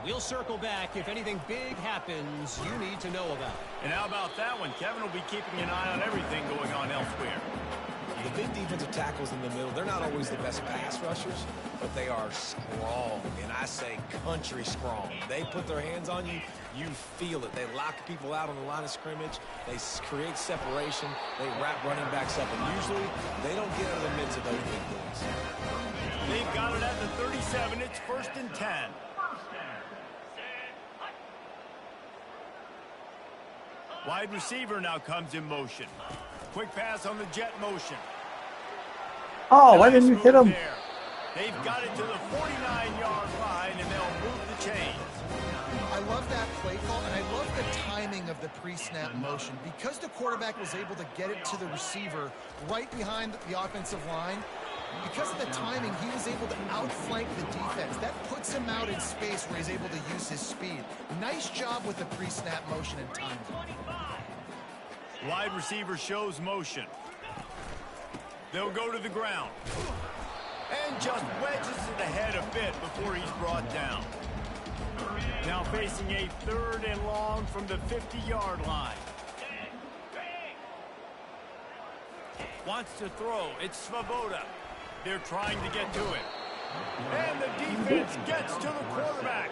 Speaker 5: We'll circle back if anything big happens you need to know about.
Speaker 2: And how about that one? Kevin will be keeping an eye on everything going on elsewhere.
Speaker 3: The big defensive tackles in the middle, they're not always the best pass rushers, but they are strong, and I say country strong. They put their hands on you, you feel it. They lock people out on the line of scrimmage. They create separation. They wrap running backs up, and usually they don't get out of the midst of those big boys.
Speaker 2: They've got it at the 37. It's 1st and 10. Wide receiver now comes in motion. Quick pass on the jet motion.
Speaker 1: Oh, why didn't you hit him?
Speaker 2: There. They've got it to the 49-yard line, and they'll move the chains.
Speaker 4: I love that play call, and I love the timing of the pre-snap motion. Because the quarterback was able to get it to the receiver right behind the offensive line, because of the timing, he was able to outflank the defense. That puts him out in space where he's able to use his speed. Nice job with the pre-snap motion and timing.
Speaker 2: Wide receiver shows motion. They'll go to the ground. And just wedges it ahead a bit before he's brought down. Now facing a 3rd and long from the 50-yard line. Wants to throw. It's Svoboda. They're trying to get to it. And the defense gets to the quarterback.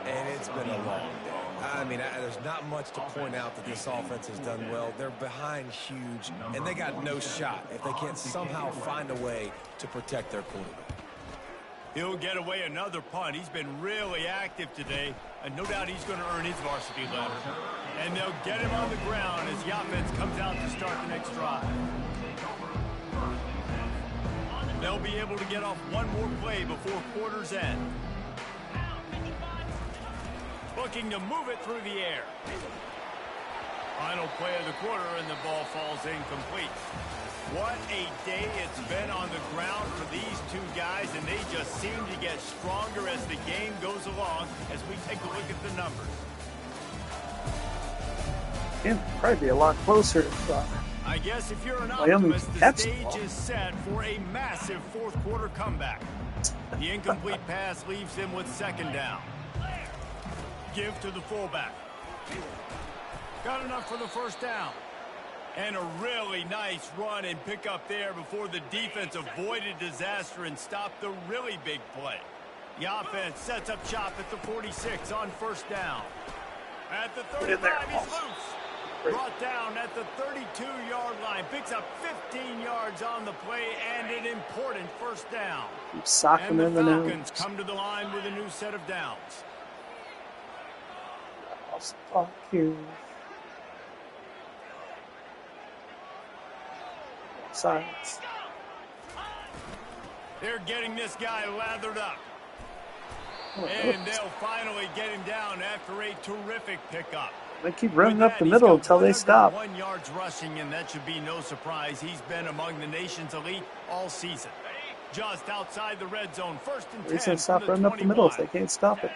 Speaker 3: And it's been a long day. I mean, there's not much to point out that this offense has done well. They're behind huge, and they got no shot if they can't somehow find a way to protect their quarterback.
Speaker 2: He'll get away another punt. He's been really active today, and no doubt he's going to earn his varsity letter. And they'll get him on the ground as the offense comes out to start the next drive. They'll be able to get off one more play before quarter's end. Looking to move it through the air. Final play of the quarter, and the ball falls incomplete. What a day it's been on the ground for these two guys, and they just seem to get stronger as the game goes along as we take a look at the numbers.
Speaker 1: It'd probably be a lot closer if
Speaker 2: I guess if you're an
Speaker 1: Wyoming
Speaker 2: optimist, the
Speaker 1: catch
Speaker 2: stage
Speaker 1: the
Speaker 2: is set for a massive fourth quarter comeback. The incomplete pass leaves them with second down. Give to the fullback. Got enough for the first down. And a really nice run and pick up there before the defense avoided disaster and stopped the really big play. The offense sets up shop at the 46 on first down. At the 35, he's loose. Brought down at the 32-yard line. Picks up 15 yards on the play and an important first down.
Speaker 1: And the
Speaker 2: Falcons come to the line with a new set of downs.
Speaker 1: I'll stop here. Silence.
Speaker 2: They're getting this guy lathered up. And they'll finally get him down after a terrific pickup.
Speaker 1: They keep running up the middle until they stop.
Speaker 2: 1 yards rushing, and that should be no surprise. He's been among the nation's elite all season. Just outside the red zone, first and 10.
Speaker 1: They said stop running up the middle if they can't stop it.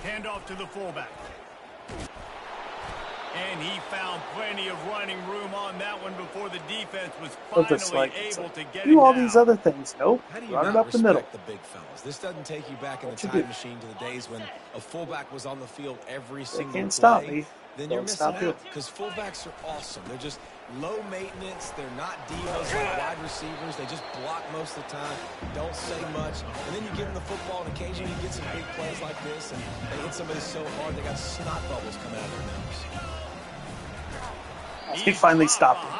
Speaker 2: Hand off to the fullback. And he found plenty of running room on that one before the defense was finally able to get him
Speaker 1: do all
Speaker 2: down.
Speaker 1: These other things. Nope.
Speaker 3: How do you
Speaker 1: Run it
Speaker 3: not
Speaker 1: up the middle.
Speaker 3: respect the big fellas? This doesn't take you back in the time machine to the days when a fullback was on the field every single play.
Speaker 1: Can't stop me.
Speaker 3: Then you're missing out because fullbacks are awesome. They're just low maintenance. They're not divas like wide receivers. They just block most of the time, don't say much. And then you give them the football, and occasionally you get some big plays like this, and they hit somebody so hard they got snot bubbles coming out of their nose.
Speaker 1: He finally stopped it.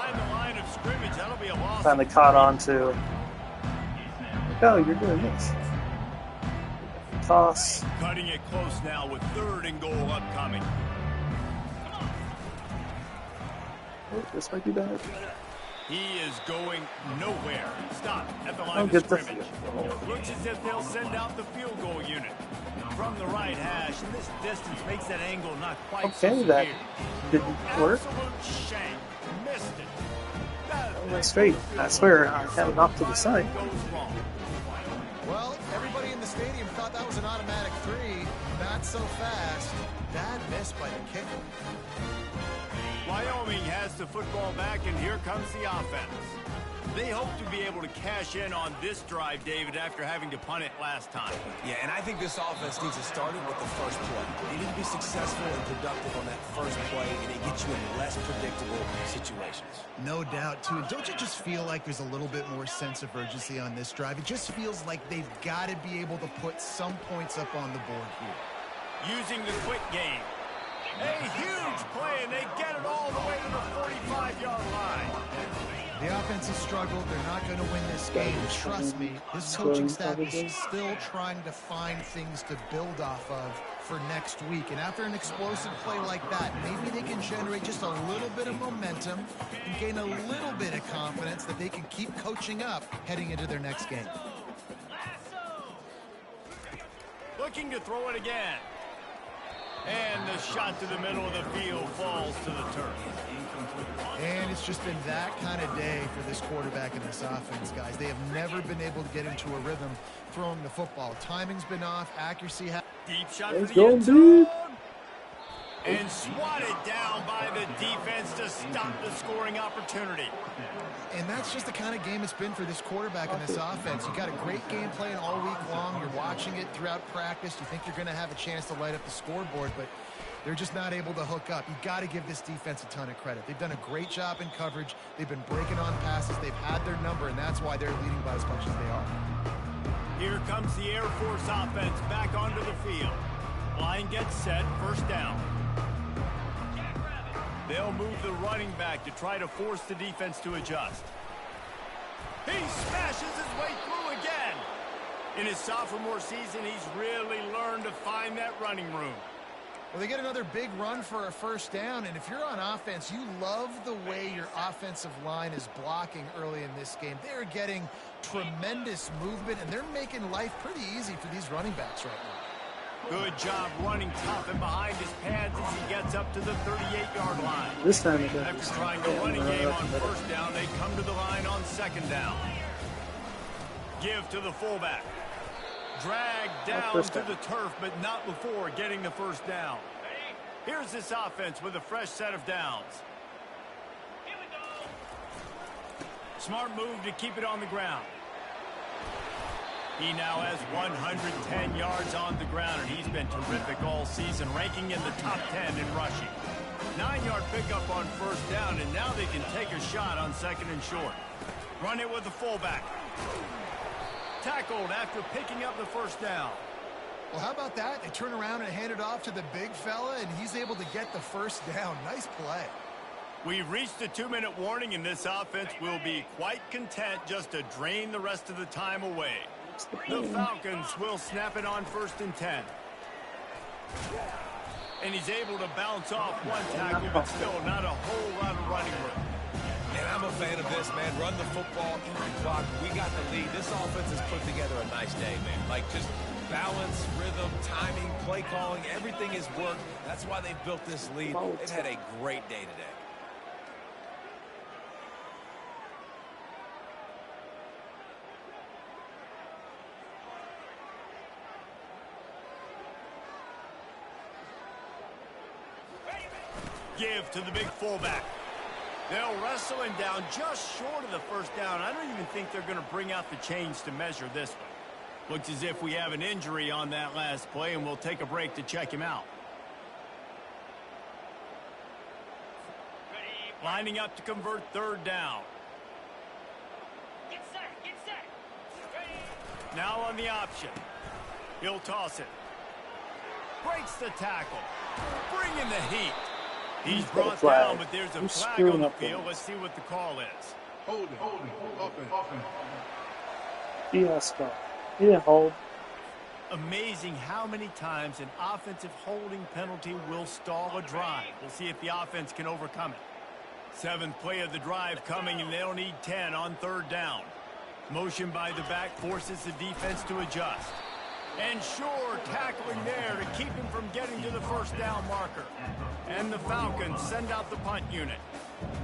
Speaker 1: Finally caught on to. Oh, you're doing this. Toss.
Speaker 2: Cutting it close now with 3rd and goal upcoming.
Speaker 1: Oh, this might be bad.
Speaker 2: He is going nowhere. Stop at the line of scrimmage. Looks as if they'll send out the field goal unit from the right hash, and this distance makes that angle not quite so severe.
Speaker 1: That didn't work.
Speaker 2: Absolute shank. Missed it.
Speaker 1: That went straight. I swear I had it off to the side.
Speaker 4: Well, everybody in the stadium thought that was an automatic 3. Not so fast. Bad miss by the kicker.
Speaker 2: Wyoming has the football back, and here comes the offense. They hope to be able to cash in on this drive, David, after having to punt it last time.
Speaker 3: Yeah, and I think this offense needs to start it with the first play. They need to be successful and productive on that first play, and it gets you in less predictable situations.
Speaker 4: No doubt, too. Don't you just feel like there's a little bit more sense of urgency on this drive? It just feels like they've got to be able to put some points up on the board here.
Speaker 2: Using the quick game. A huge play, and they get it all the way to the 45-yard line.
Speaker 4: The offense has struggled. They're not going to win this game. Trust me, this coaching staff is still trying to find things to build off of for next week. And after an explosive play like that, maybe they can generate just a little bit of momentum and gain a little bit of confidence that they can keep coaching up heading into their next game.
Speaker 2: Looking to throw it again. And the shot to the middle of the field falls to the turf.
Speaker 4: And it's just been that kind of day for this quarterback and this offense, guys. They have never been able to get into a rhythm throwing the football. Timing's been off. Accuracy has...
Speaker 2: Deep shot for the end zone. And swatted down by the defense to stop the scoring opportunity.
Speaker 4: And that's just the kind of game it's been for this quarterback and this offense. You got a great game plan all week long. You're watching it throughout practice. You think you're going to have a chance to light up the scoreboard, but they're just not able to hook up. You got to give this defense a ton of credit. They've done a great job in coverage. They've been breaking on passes. They've had their number, and that's why they're leading by as much as they are.
Speaker 2: Here comes the Air Force offense back onto the field. Line gets set, first down. They'll move the running back to try to force the defense to adjust. He smashes his way through again. In his sophomore season, he's really learned to find that running room.
Speaker 4: Well, they get another big run for a first down, and if you're on offense, you love the way your offensive line is blocking early in this game. They're getting tremendous movement, and they're making life pretty easy for these running backs right now.
Speaker 2: Good job running tough and behind his pads as he gets up to the 38-yard line.
Speaker 1: This time it
Speaker 2: After trying a running game on first down, they come to the line on second down. Give to the fullback. Dragged down to the turf, but not before getting the first down. Here's this offense with a fresh set of downs. Smart move to keep it on the ground. He now has 110 yards on the ground, and he's been terrific all season, ranking in the top 10 in rushing. 9-yard pickup on first down, and now they can take a shot on second and short. Run it with the fullback. Tackled after picking up the first down.
Speaker 4: Well, how about that? They turn around and hand it off to the big fella, and he's able to get the first down. Nice play.
Speaker 2: We've reached the 2-minute warning, and this offense will be quite content just to drain the rest of the time away. The Falcons will snap it on first and 10. And he's able to bounce off one tackle, but still not a whole lot of running room.
Speaker 3: And I'm a fan of this, man. Run the football, eat the clock. We got the lead. This offense has put together a nice day, man. Like, just balance, rhythm, timing, play calling, everything has worked. That's why they've built this lead. They've had a great day today.
Speaker 2: Give to the big fullback. They'll wrestle him down just short of the first down. I don't even think they're going to bring out the chains to measure this one. Looks as if we have an injury on that last play, and we'll take a break to check him out. Lining up to convert third down.
Speaker 6: Get set.
Speaker 2: Now on the option. He'll toss it. Breaks the tackle. Bring in the heat. He's brought down, but there's a flag on the field. Let's see what the call is.
Speaker 7: Holding, open.
Speaker 1: Fiasco. Yeah, hold.
Speaker 2: Amazing how many times an offensive holding penalty will stall a drive. We'll see if the offense can overcome it. 7th play of the drive coming, and they'll need 10 on third down. Motion by the back forces the defense to adjust. And sure, tackling there to keep him from getting to the first down marker. And the Falcons send out the punt unit.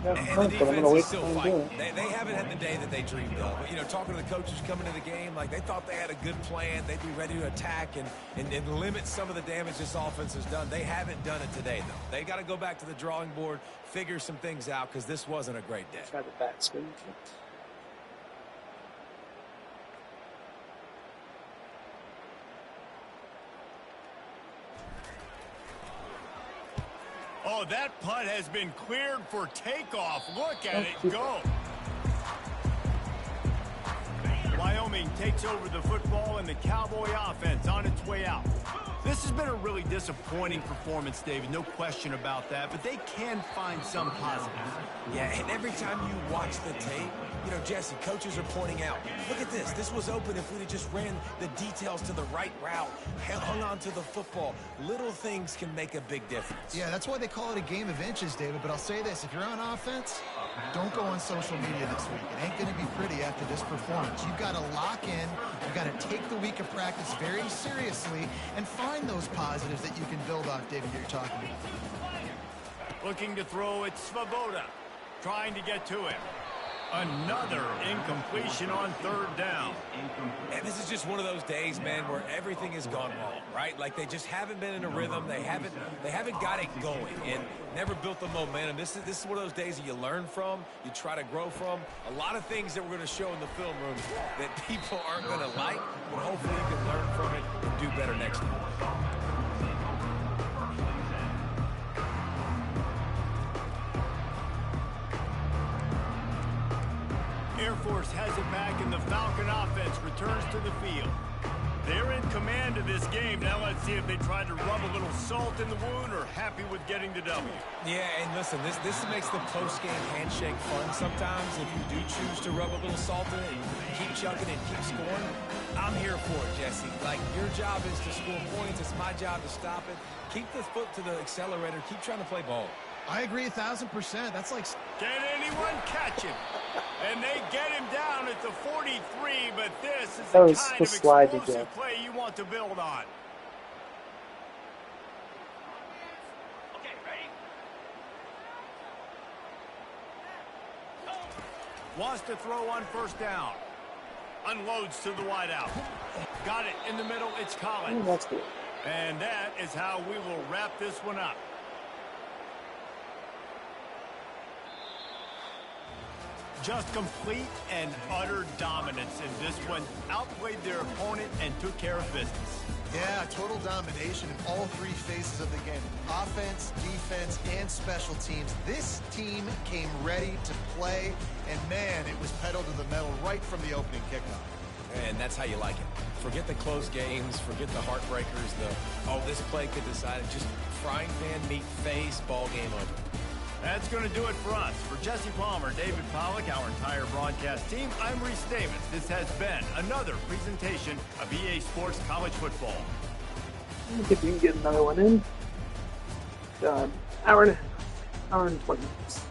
Speaker 3: And the defense is still fighting. They haven't had the day that they dreamed of. But, you know, talking to the coaches coming to the game, like, they thought they had a good plan. They'd be ready to attack and limit some of the damage this offense has done. They haven't done it today, though. They got to go back to the drawing board, figure some things out, because this wasn't a great day.
Speaker 1: Try the back screen.
Speaker 2: Oh, that punt has been cleared for takeoff. Look at it go. Wyoming takes over the football, and the Cowboy offense on its way out. This has been a really disappointing performance, David. No question about that, but they can find some positives.
Speaker 3: Yeah, and every time you watch the tape, you know, Jesse, coaches are pointing out, look at this. This was open if we'd have just ran the details to the right route, hung on to the football. Little things can make a big difference.
Speaker 4: Yeah, that's why they call it a game of inches, David. But I'll say this, if you're on offense, don't go on social media this week. It ain't going to be pretty after this performance. You've got to lock in. You've got to take the week of practice very seriously and find those positives that you can build off, David, you're talking about.
Speaker 2: Looking to throw, it's Svoboda. Trying to get to him. Another incompletion on third down.
Speaker 3: And this is just one of those days, man, where everything has gone wrong, right? Like, they just haven't been in a rhythm. They haven't got it going and never built the momentum. This is one of those days that you learn from, you try to grow from. A lot of things that we're going to show in the film room that people aren't going to like, but hopefully you can learn from it and do better next time.
Speaker 2: Air Force has it back, and the Falcon offense returns to the field. They're in command of this game. Now let's see if they try to rub a little salt in the wound or happy with getting the W.
Speaker 3: Yeah, and listen, this makes the post-game handshake fun sometimes. If you do choose to rub a little salt in it and keep chugging and keep scoring, I'm here for it, Jesse. Like, your job is to score points. It's my job to stop it. Keep the foot to the accelerator. Keep trying to play ball.
Speaker 4: I agree 1,000%. That's like...
Speaker 2: Can anyone catch him? And they get him down at the 43, but this is the kind of explosive play you want to build on.
Speaker 6: Okay, ready?
Speaker 2: Wants to throw on first down. Unloads to the wideout. Got it in the middle. It's Collins.
Speaker 1: That's good.
Speaker 2: And that is how we will wrap this one up. Just complete and utter dominance in this one. Outplayed their opponent and took care of business.
Speaker 4: Yeah, total domination in all three phases of the game. Offense, defense, and special teams. This team came ready to play, and man, it was pedal to the metal right from the opening kickoff.
Speaker 3: And that's how you like it. Forget the close games, forget the heartbreakers, this play could decide it. Just frying pan meet face, ball game over.
Speaker 2: That's going to do it for us. For Jesse Palmer, David Pollack, our entire broadcast team, I'm Reese Davis. This has been another presentation of EA Sports College Football.
Speaker 1: Let's see if you can get another one in. Hour and a half. Hour and 20 minutes.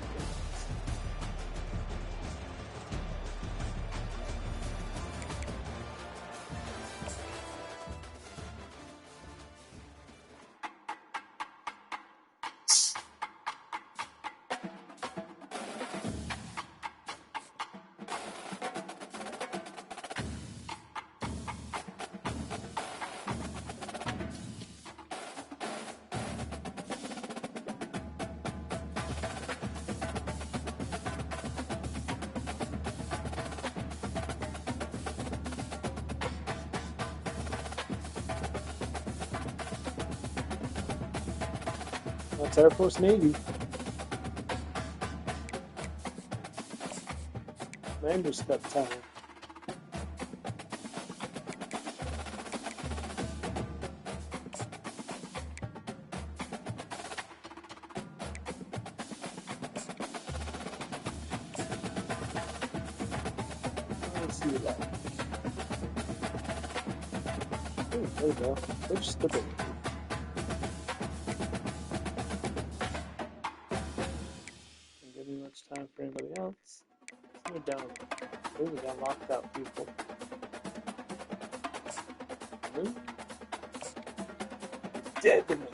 Speaker 1: That's Air Force Navy. Commander's Cup time. Let's see that. Oh, there we go. There's the big. Time for anybody else. We're down. Oh, we got locked out, people. Dead to me.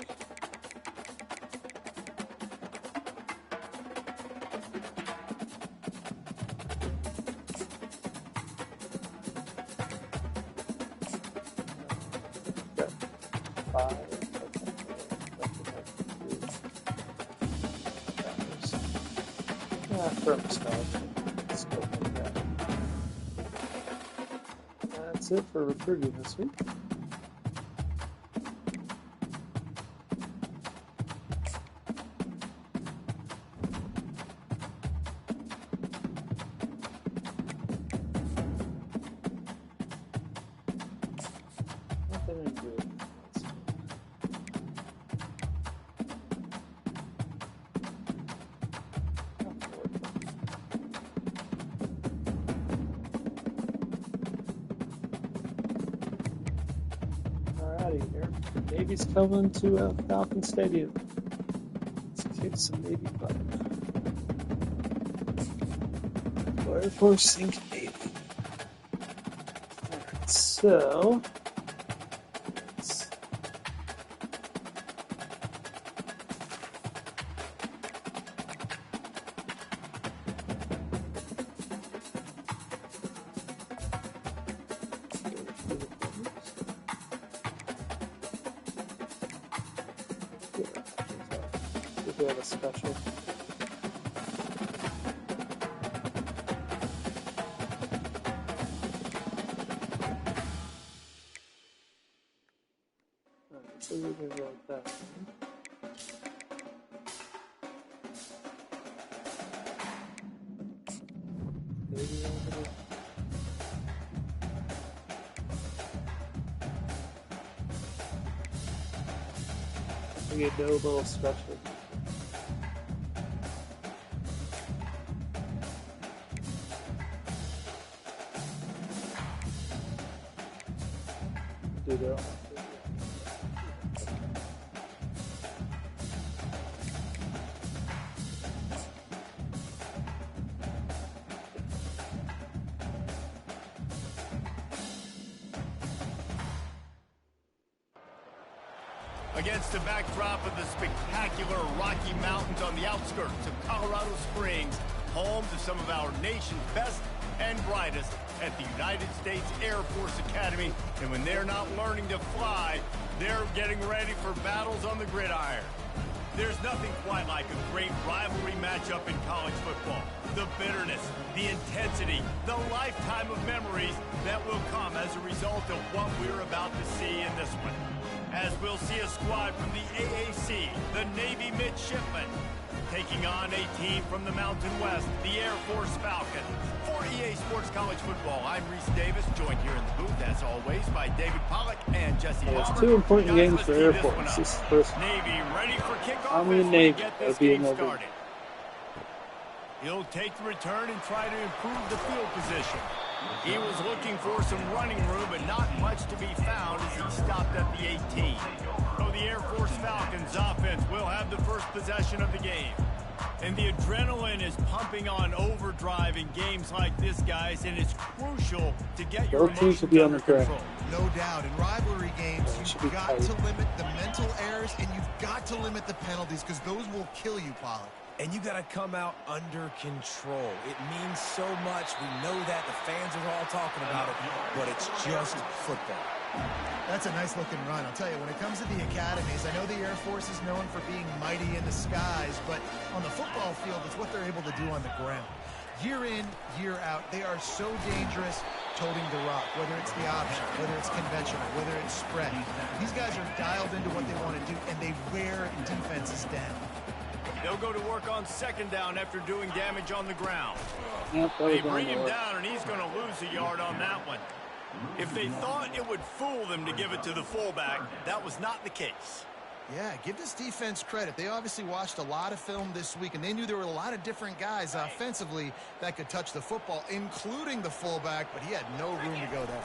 Speaker 1: Got 5. That's it for recruiting this week. Nothing I do. Here. Navy's coming to Falcons Stadium. Let's kick some Navy butt. Air Force Sink Navy. Alright, so we have a special. Alright, so we're going to go like that. We get no little special. Do their own.
Speaker 2: Against the backdrop of the spectacular Rocky Mountains on the outskirts of Colorado Springs, home to some of our nation's best and brightest at the United States Air Force Academy. And when they're not learning to fly, they're getting ready for battles on the gridiron. There's nothing quite like a great rivalry matchup in college football. The bitterness, the intensity, the lifetime of memories that will come as a result of what we're about to see in this one. As we'll see a squad from the AAC, the Navy Midshipmen, taking on a team from the Mountain West, the Air Force Falcons. For EA Sports College Football, I'm Reese Davis, joined here in the booth, as always, by David Pollock and Jesse Palmer.
Speaker 1: There's two important games for Air Force. This first
Speaker 2: Navy ready for kickoff.
Speaker 1: Army and Navy. That'll be another.
Speaker 2: Started. He'll take the return and try to improve the field position. He was looking for some running room, but not much to be found as he stopped at the 18. So the Air Force Falcons offense will have the first possession of the game. And the adrenaline is pumping on overdrive in games like this, guys, and it's crucial to get your emotions under control.
Speaker 4: No doubt. In rivalry games, you've got to limit the mental errors, and you've got to limit the penalties, because those will kill you, Pollock.
Speaker 3: And you got to come out under control. It means so much. We know that. The fans are all talking about it, but it's just football.
Speaker 4: That's a nice-looking run. I'll tell you, when it comes to the academies, I know the Air Force is known for being mighty in the skies, but on the football field, it's what they're able to do on the ground. Year in, year out, they are so dangerous toting the rock, whether it's the option, whether it's conventional, whether it's spread. These guys are dialed into what they want to do, and they wear defenses down.
Speaker 2: They'll go to work on second down after doing damage on the ground.
Speaker 1: Yep,
Speaker 2: they bring him down, and he's going to lose a yard on that one. If they thought it would fool them to give it to the fullback, that was not the case.
Speaker 4: Yeah, give this defense credit. They obviously watched a lot of film this week, and they knew there were a lot of different guys offensively that could touch the football, including the fullback, but he had no room to go there.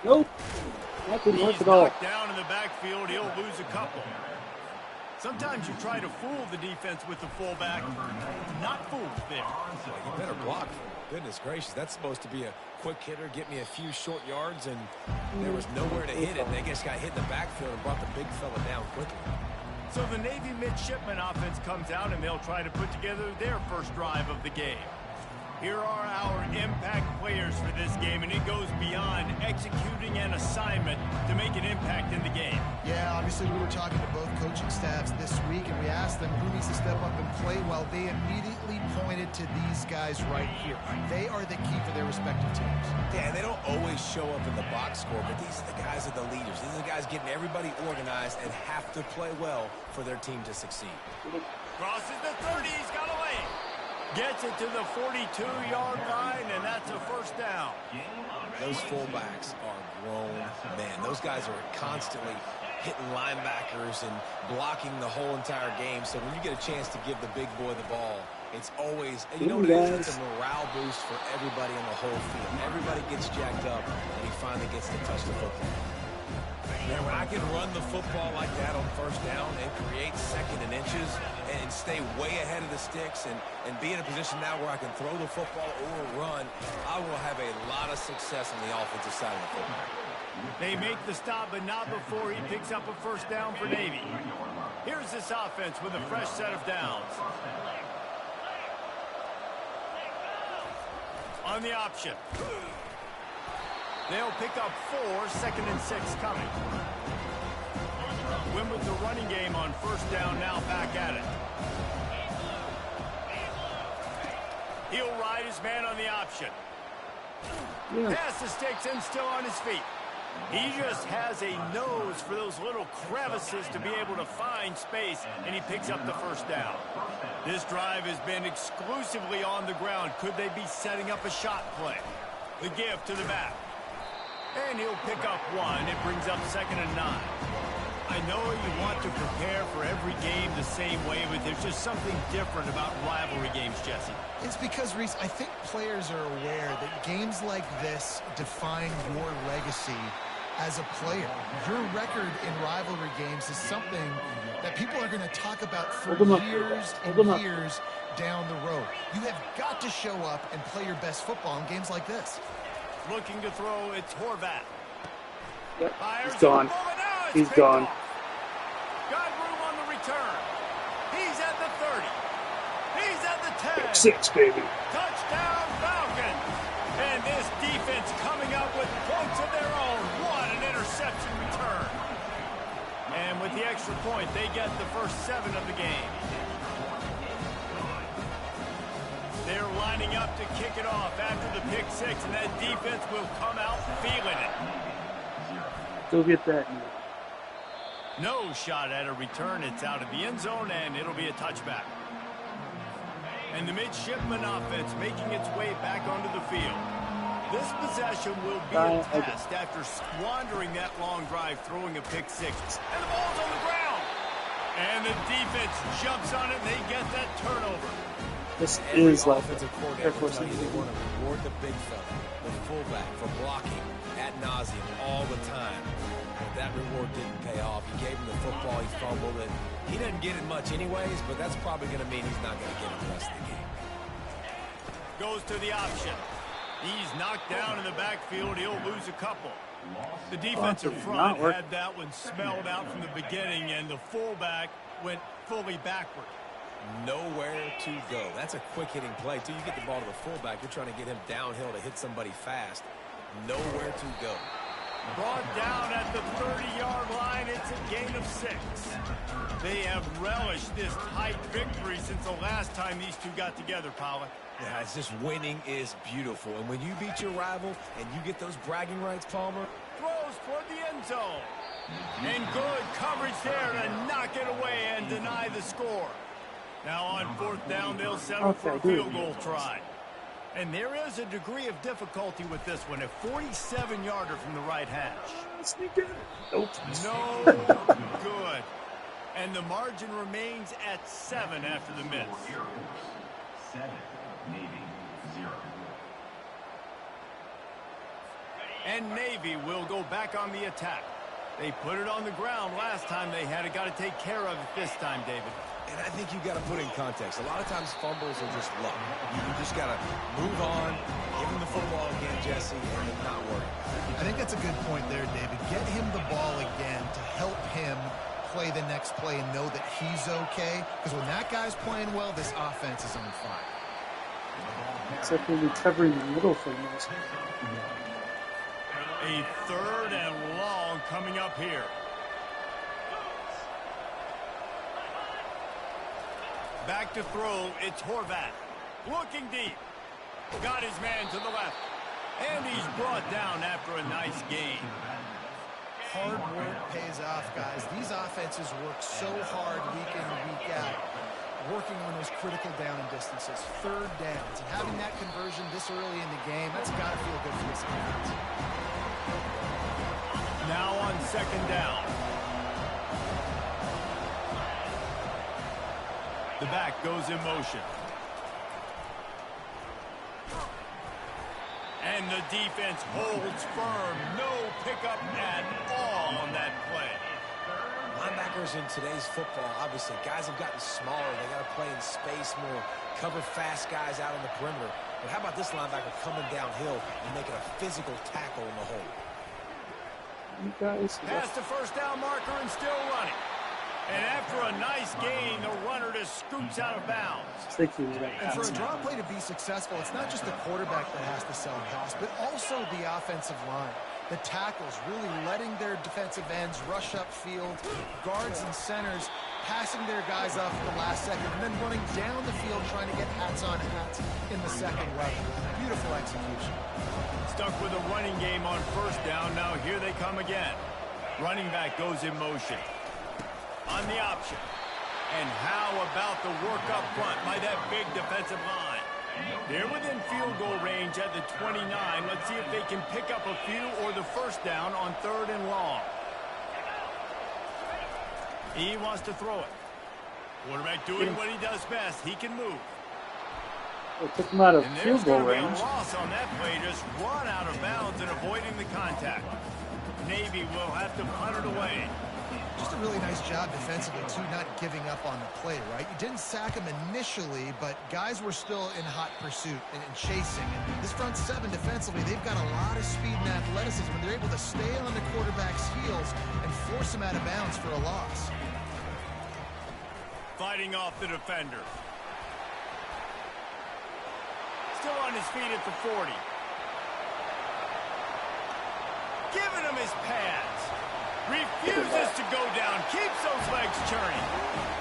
Speaker 1: Nope. That didn't work
Speaker 2: He's
Speaker 1: at all.
Speaker 2: knocked down in the backfield. He'll lose a couple. Sometimes you try to fool the defense with the fullback. Not fooled there.
Speaker 3: Well, you better block. Goodness gracious, that's supposed to be a quick hitter, get me a few short yards, and there was nowhere to hit it. And they just got hit in the backfield and brought the big fella down quickly.
Speaker 2: So the Navy Midshipmen offense comes out, and they'll try to put together their first drive of the game. Here are our impact players for this game, and it goes beyond executing an assignment to make an impact in the game.
Speaker 4: Yeah, obviously we were talking to both coaching staffs this week, and we asked them who needs to step up and play well. They immediately pointed to these guys right here. They are the key for their respective teams.
Speaker 3: Yeah, and they don't always show up in the box score, but these are the guys that are the leaders. These are the guys getting everybody organized and have to play well for their team to succeed.
Speaker 2: Crosses the 30, he's got a lane. Gets it to the 42-yard line, and that's a first down.
Speaker 3: Those fullbacks are grown men. Those guys are constantly hitting linebackers and blocking the whole entire game. So when you get a chance to give the big boy the ball, it's always, you know what it is? It's a morale boost for everybody on the whole field. Everybody gets jacked up, and he finally gets to touch the football. Man, when I can run the football like that on first down and create second and inches and stay way ahead of the sticks and be in a position now where I can throw the football or run, I will have a lot of success on the offensive side of the football.
Speaker 2: They make the stop, but not before he picks up a first down for Navy. Here's this offense with a fresh set of downs. On the option. They'll pick up 4, second and 6 coming. Win with the running game on first down, now back at it. He'll ride his man on the option. Pass the sticks and still on his feet. He just has a nose for those little crevices to be able to find space, and he picks up the first down. This drive has been exclusively on the ground. Could they be setting up a shot play? The give to the back. And he'll pick up 1. It brings up second and 9. I know you want to prepare for every game the same way, but there's just something different about rivalry games, Jesse.
Speaker 4: It's because, Reese, I think players are aware that games like this define your legacy as a player. Your record in rivalry games is something that people are going to talk about for years and years down the road. You have got to show up and play your best football in games like this.
Speaker 2: Looking to throw, it's Horvath.
Speaker 1: Yep, he's gone. He's gone.
Speaker 2: Got room on the return. He's at the 30. He's at the 10.
Speaker 1: 6, baby.
Speaker 2: Touchdown Falcons. And this defense coming up with points of their own. What an interception return. And with the extra extra point, they get the first 7 of the game. They're lining up to kick it off after the pick 6, and that defense will come out feeling it.
Speaker 1: Go get that.
Speaker 2: No shot at a return. It's out of the end zone, and it'll be a touchback. And the Midshipmen offense making its way back onto the field. This possession will be a test after squandering that long drive, throwing a pick 6. And the ball's on the ground. And the defense jumps on it, and they get that turnover.
Speaker 1: This is like
Speaker 3: offensive coordinator will tell you they want to reward the big fella, the fullback, for blocking ad nauseum all the time. But that reward didn't pay off. He gave him the football, he fumbled it. He doesn't get it much anyways, but that's probably going to mean he's not going to get it the rest of the game.
Speaker 2: Goes to the option. He's knocked down in the backfield. He'll lose a couple. The defensive front had that one smelled out from the beginning, and the fullback went fully backward.
Speaker 3: Nowhere to go. That's a quick-hitting play. Till you get the ball to the fullback, you're trying to get him downhill to hit somebody fast. Nowhere to go.
Speaker 2: Brought down at the 30-yard line. It's a gain of 6. They have relished this tight victory since the last time these two got together, Pollack.
Speaker 3: Yeah, it's just winning is beautiful. And when you beat your rival and you get those bragging rights, Palmer.
Speaker 2: Throws toward the end zone. And good coverage there to knock it away and deny the score. Now on 4th down, they'll settle for a field goal try. And there is a degree of difficulty with this one, a 47-yarder from the right hash.
Speaker 1: Nope.
Speaker 2: No good. And the margin remains at 7 after the miss.
Speaker 7: 7, Navy, 0.
Speaker 2: And Navy will go back on the attack. They put it on the ground last time they had it. Got to take care of it this time, David.
Speaker 3: And I think you've got to put in context. A lot of times fumbles are just luck. You just got to move on, give him the football again, Jesse, and it's not working.
Speaker 4: I think that's a good point there, David. Get him the ball again to help him play the next play and know that he's okay. Because when that guy's playing well, this offense is on fire.
Speaker 1: Except when we're covering the middle for this.
Speaker 2: A 3rd and long coming up here. Back to throw, it's Horvat. Looking deep. Got his man to the left. And he's brought down after a nice gain.
Speaker 4: Hard work pays off, guys. These offenses work so hard week in and week out, working on those critical down and distances, 3rd downs. And having that conversion this early in the game, that's got to feel good for this offense.
Speaker 2: Now on 2nd down. The back goes in motion. And the defense holds firm. No pickup at all on that play.
Speaker 3: Linebackers in today's football, obviously, guys have gotten smaller. They got to play in space more, cover fast guys out on the perimeter. But how about this linebacker coming downhill and making a physical tackle in the hole?
Speaker 1: You guys.
Speaker 2: Past the 1st down marker and still running. And after a nice gain, the runner just scoots out of bounds.
Speaker 4: And for a draw play to be successful, it's not just the quarterback that has to sell pass, but also the offensive line. The tackles really letting their defensive ends rush upfield, guards and centers passing their guys off at the last second, and then running down the field trying to get hats on hats in the second level. Beautiful execution.
Speaker 2: Stuck with a running game on 1st down. Now here they come again. Running back goes in motion. On the option. And how about the work up front by that big defensive line? They're within field goal range at the 29. Let's see if they can pick up a few or the 1st down on 3rd and long. He wants to throw it. Quarterback doing what he does best. He can move.
Speaker 1: They took him out of
Speaker 2: and
Speaker 1: field goal range.
Speaker 2: A loss on that play. Just run out of bounds and avoiding the contact. Navy will have to punt it away.
Speaker 4: Just a really nice job defensively, too, not giving up on the play, right? You didn't sack him initially, but guys were still in hot pursuit and chasing. And this front 7 defensively, they've got a lot of speed and athleticism, and they're able to stay on the quarterback's heels and force him out of bounds for a loss.
Speaker 2: Fighting off the defender. Still on his feet at the 40. Giving him his pads. Refuses to go down. Keeps those legs churning.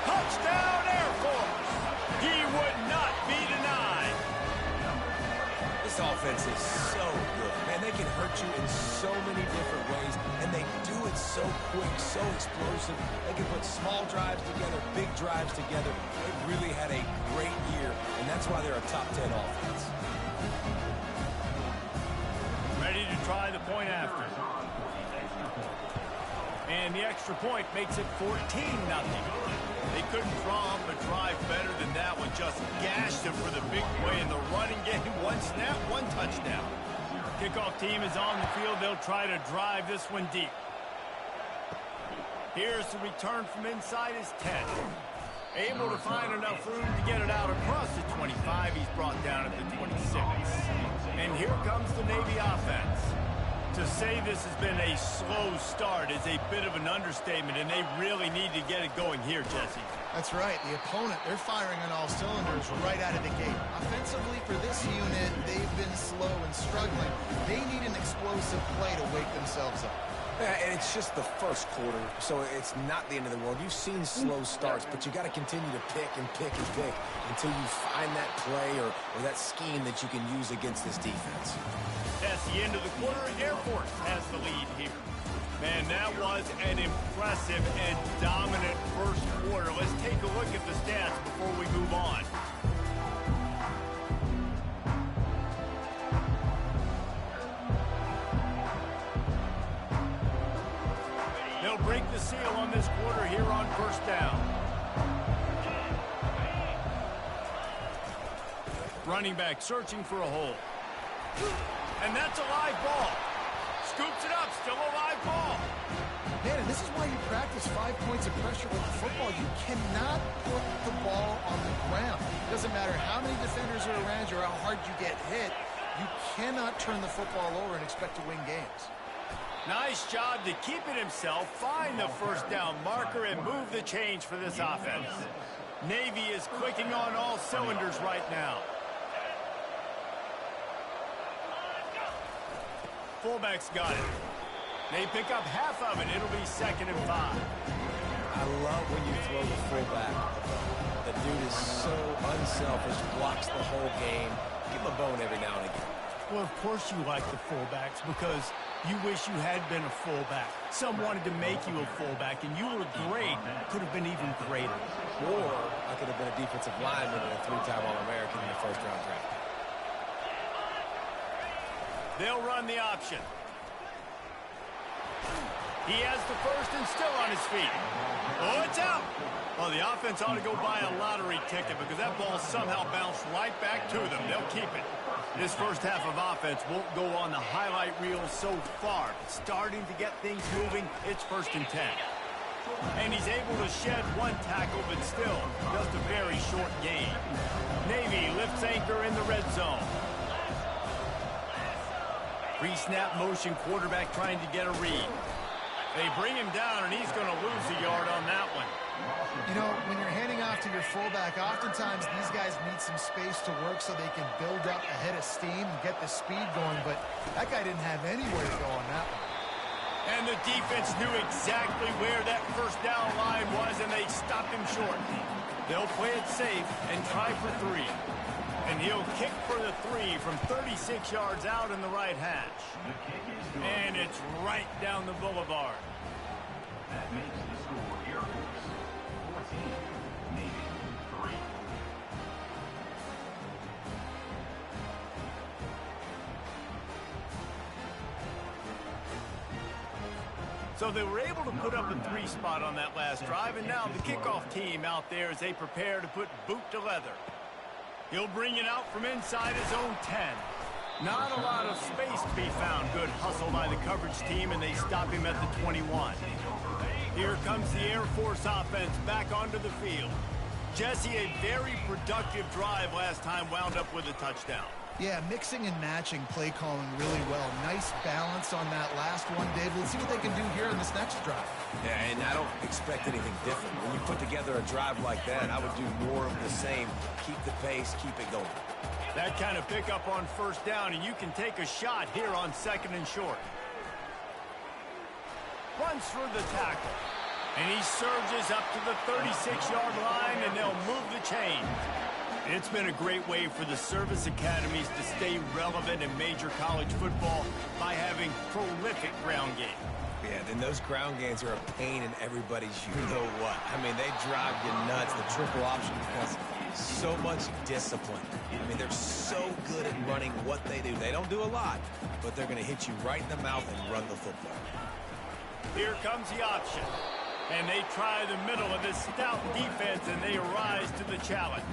Speaker 2: Touchdown, Air Force. He would not be denied.
Speaker 3: This offense is so good. Man, they can hurt you in so many different ways, and they do it so quick, so explosive. They can put small drives together, big drives together. They've really had a great year, and that's why they're a top 10 offense.
Speaker 2: Ready to try the point after. And the extra point makes it 14-0. They couldn't draw up a drive better than that one. Just gashed him for the big play in the running game. One snap, one touchdown. Kickoff team is on the field. They'll try to drive this one deep. Here's the return from inside his 10. Able to find enough room to get it out across the 25. He's brought down at the 26. And here comes the Navy offense. To say this has been a slow start is a bit of an understatement, and they really need to get it going here, Jesse.
Speaker 4: That's right. The opponent, they're firing on all cylinders right out of the gate. Offensively, for this unit, they've been slow and struggling. They need an explosive play to wake themselves up.
Speaker 3: And it's just the first quarter, so it's not the end of the world. You've seen slow starts, but you got to continue to pick and pick and pick until you find that play or that scheme that you can use against this defense.
Speaker 2: That's the end of the quarter. Air Force has the lead here. Man, that was an impressive and dominant first quarter. Let's take a look at the stats before we move on. They'll break the seal on this quarter here on first down. Running back searching for a hole. And that's a live ball. Scoops it up, still a live ball.
Speaker 4: Man, and this is why you practice 5 points of pressure with the football. You cannot put the ball on the ground. It doesn't matter how many defenders are around you or how hard you get hit. You cannot turn the football over and expect to win games.
Speaker 2: Nice job to keep it himself, find the first down marker, and move the change for this offense. Navy is clicking on all cylinders right now. Fullback's got it. They pick up half of it. It'll be 2nd and 5.
Speaker 3: I love when you throw the fullback. The dude is so unselfish, blocks the whole game. Give him a bone every now and again.
Speaker 2: Well, of course you like the fullbacks because you wish you had been a fullback. Some wanted to make you a fullback, and you were great. Could have been even greater.
Speaker 3: Or I could have been a defensive lineman and a 3-time All-American in the first-round draft.
Speaker 2: They'll run the option. He has the first and still on his feet. Oh, it's out. Well, the offense ought to go buy a lottery ticket because that ball somehow bounced right back to them. They'll keep it. This first half of offense won't go on the highlight reel so far. But starting to get things moving, it's 1st and 10. And he's able to shed one tackle, but still just a very short gain. Navy lifts anchor in the red zone. Pre-snap motion, quarterback trying to get a read. They bring him down, and he's going to lose a yard on that one.
Speaker 4: You know, when you're handing off to your fullback, oftentimes these guys need some space to work so they can build up a head of steam and get the speed going, but that guy didn't have anywhere to go on that one.
Speaker 2: And the defense knew exactly where that first down line was, and they stopped him short. They'll play it safe and try for 3. And he'll kick for the 3 from 36 yards out in the right hash. And it's right down the boulevard.
Speaker 7: That makes the score Air Force 14, Navy 3.
Speaker 2: So they were able to put up a 3 spot on that last drive, and now the kickoff team out there as they prepare to put boot to leather. He'll bring it out from inside his own 10. Not a lot of space to be found. Good hustle by the coverage team, and they stop him at the 21. Here comes the Air Force offense back onto the field. Jesse, a very productive drive last time, wound up with a touchdown.
Speaker 4: Yeah, mixing and matching play calling really well. Nice balance on that last one, Dave. Let's see what they can do here in this next drive.
Speaker 3: Yeah, and I don't expect anything different. When you put together a drive like that, I would do more of the same. Keep the pace, keep it going.
Speaker 2: That kind of pickup on first down, and you can take a shot here on 2nd and short. runs for the tackle. And he surges up to the 36-yard line, and they'll move the chains. It's been a great way for the service academies to stay relevant in major college football by having prolific ground game.
Speaker 3: Yeah, then those ground games are a pain in everybody's you-know-what. I mean, they drive you nuts. The triple option has so much discipline. I mean, they're so good at running what they do. They don't do a lot, but they're going to hit you right in the mouth and run the football.
Speaker 2: Here comes the option. And they try the middle of this stout defense, and they rise to the challenge.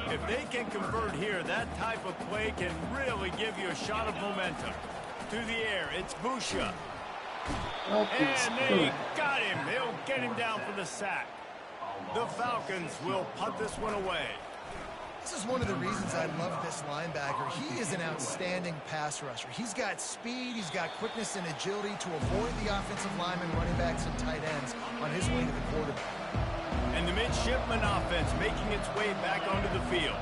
Speaker 2: If they can convert here, that type of play can really give you a shot of momentum. To the air, it's Busha. And they got him. They'll get him down for the sack. The Falcons will punt this one away.
Speaker 4: This is one of the reasons I love this linebacker. He is an outstanding pass rusher. He's got speed, he's got quickness and agility to avoid the offensive linemen, running backs, and tight ends on his way to the quarterback.
Speaker 2: And the Midshipmen offense making its way back onto the field.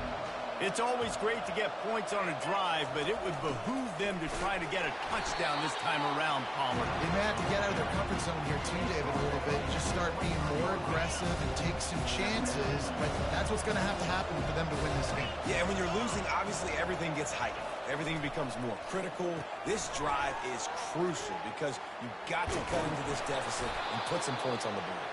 Speaker 2: It's always great to get points on a drive, but it would behoove them to try to get a touchdown this time around, Palmer.
Speaker 4: They may have to get out of their comfort zone here too, David, a little bit. Just start being more aggressive and take some chances, but that's what's going to have to happen for them to win this game.
Speaker 3: Yeah, when you're losing, obviously everything gets heightened. Everything becomes more critical. This drive is crucial because you've got to cut into this deficit and put some points on the board.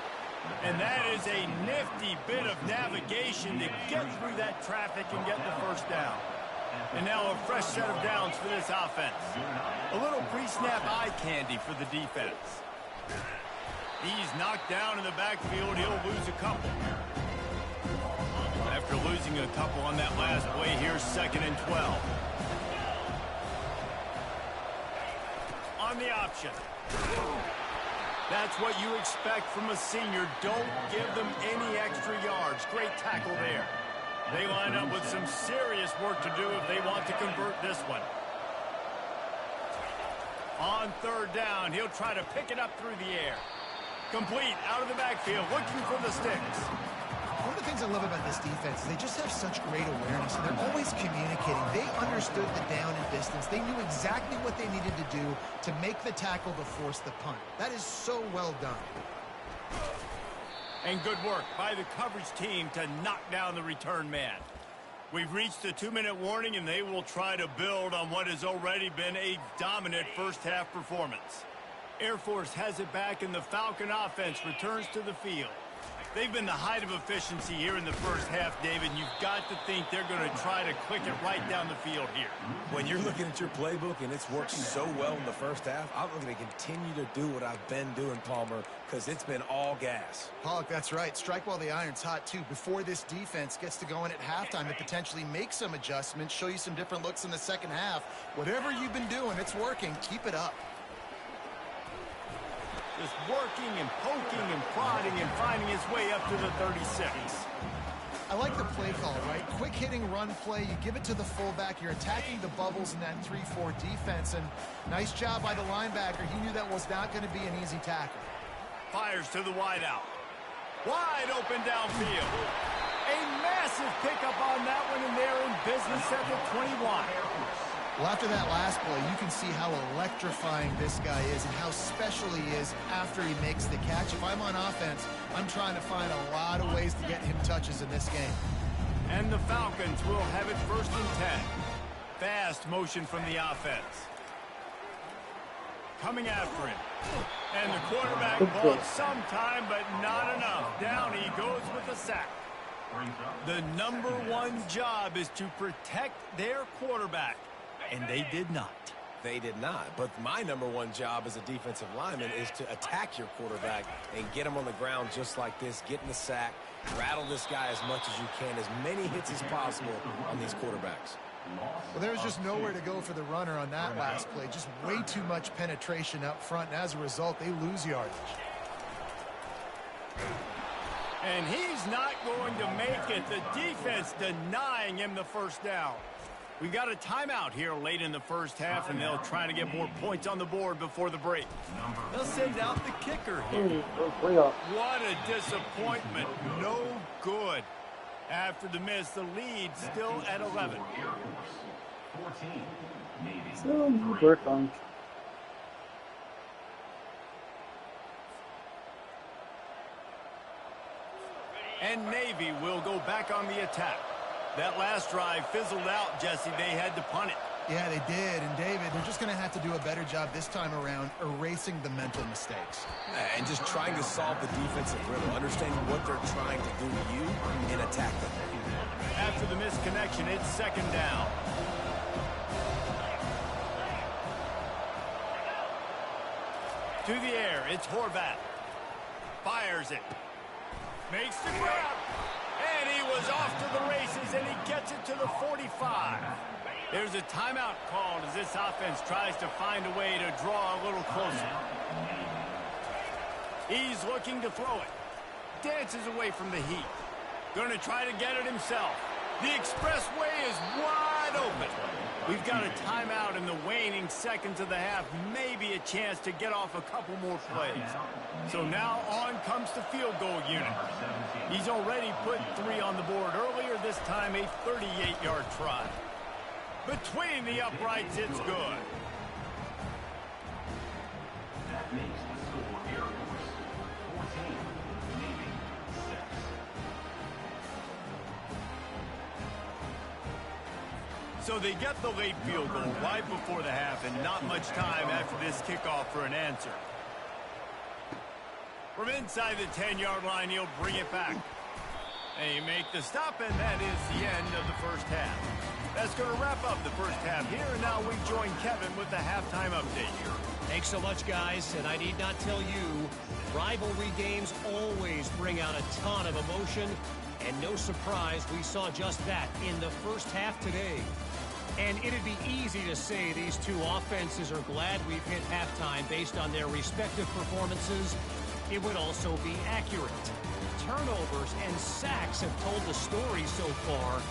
Speaker 2: And that is a nifty bit of navigation to get through that traffic and get the first down. And now a fresh set of downs for this offense. A little pre-snap eye candy for the defense. He's knocked down in the backfield. He'll lose a couple. After losing a couple on that last play, here's 2nd and 12. On the option. That's what you expect from a senior. Don't give them any extra yards. Great tackle there. They line up with some serious work to do if they want to convert this one. On 3rd down, he'll try to pick it up through the air. Complete, out of the backfield, looking for the sticks.
Speaker 4: One of the things I love about this defense is they just have such great awareness, and they're always communicating. They understood the down and distance. They knew exactly what they needed to do to make the tackle to force the punt. That is so well done.
Speaker 2: And good work by the coverage team to knock down the return man. We've reached the 2-minute warning, and they will try to build on what has already been a dominant first-half performance. Air Force has it back, and the Falcon offense returns to the field. They've been the height of efficiency here in the first half, David. You've got to think they're going to try to click it right down the field here.
Speaker 3: When you're looking at your playbook and it's worked so well in the first half, I'm going to continue to do what I've been doing, Palmer, because it's been all gas.
Speaker 4: Pollock, that's right. Strike while the iron's hot, too. Before this defense gets to going at halftime to potentially make some adjustments, show you some different looks in the second half. Whatever you've been doing, it's working. Keep it up.
Speaker 2: Just working and poking and prodding and finding his way up to the 36.
Speaker 4: I like the play call, right? Quick hitting run play. You give it to the fullback. You're attacking the bubbles in that 3-4 defense. And nice job by the linebacker. He knew that was not going to be an easy tackle.
Speaker 2: Fires to the wideout. Wide open downfield. A massive pickup on that one, and they're in business at the 21.
Speaker 4: Well, after that last play, you can see how electrifying this guy is and how special he is after he makes the catch. If I'm on offense, I'm trying to find a lot of ways to get him touches in this game.
Speaker 2: And the Falcons will have it 1st and 10. Fast motion from the offense. Coming after him. And the quarterback bought some time, but not enough. Down he goes with the sack. The number one job is to protect their quarterback. And they did not.
Speaker 3: They did not. But my number one job as a defensive lineman is to attack your quarterback and get him on the ground just like this, get in the sack, rattle this guy as much as you can, as many hits as possible on these quarterbacks.
Speaker 4: Well, there's just nowhere to go for the runner on that last play. Just way too much penetration up front, and as a result, they lose yardage.
Speaker 2: And he's not going to make it. The defense denying him the first down. We got a timeout here late in the first half, and they'll try to get more points on the board before the break. They'll send out the kicker here. What a disappointment. No good. After the miss, the lead still at 11.
Speaker 1: So, work on.
Speaker 2: And Navy will go back on the attack. That last drive fizzled out, Jesse. They had to punt it.
Speaker 4: Yeah, they did. And, David, they're just going to have to do a better job this time around erasing the mental mistakes.
Speaker 3: And just trying to solve the defensive riddle, understanding what they're trying to do to you and attack them.
Speaker 2: After the misconnection, it's second down. To the air, it's Horvat. Fires it. Makes the grab. And he was off to the races, and he gets it to the 45. There's a timeout called as this offense tries to find a way to draw a little closer. He's looking to throw it. Dances away from the heat. Going to try to get it himself. The expressway is wide open. We've got a timeout in the waning seconds of the half. Maybe a chance to get off a couple more plays. So now on comes the field goal unit. He's already put 3 on the board earlier, this time a 38-yard try. Between the uprights, it's good.
Speaker 7: That makes the score Air Force 14, Navy 6.
Speaker 2: So they get the late field goal right before the half, and not much time after this kickoff for an answer. From inside the 10-yard line, he'll bring it back. And he make the stop, and that is the end of the first half. That's going to wrap up the first half here, and now we join Kevin with the halftime update.
Speaker 5: Thanks so much, guys, and I need not tell you, rivalry games always bring out a ton of emotion, and no surprise we saw just that in the first half today. And it'd be easy to say these two offenses are glad we've hit halftime based on their respective performances. It would also be accurate. Turnovers and sacks have told the story so far.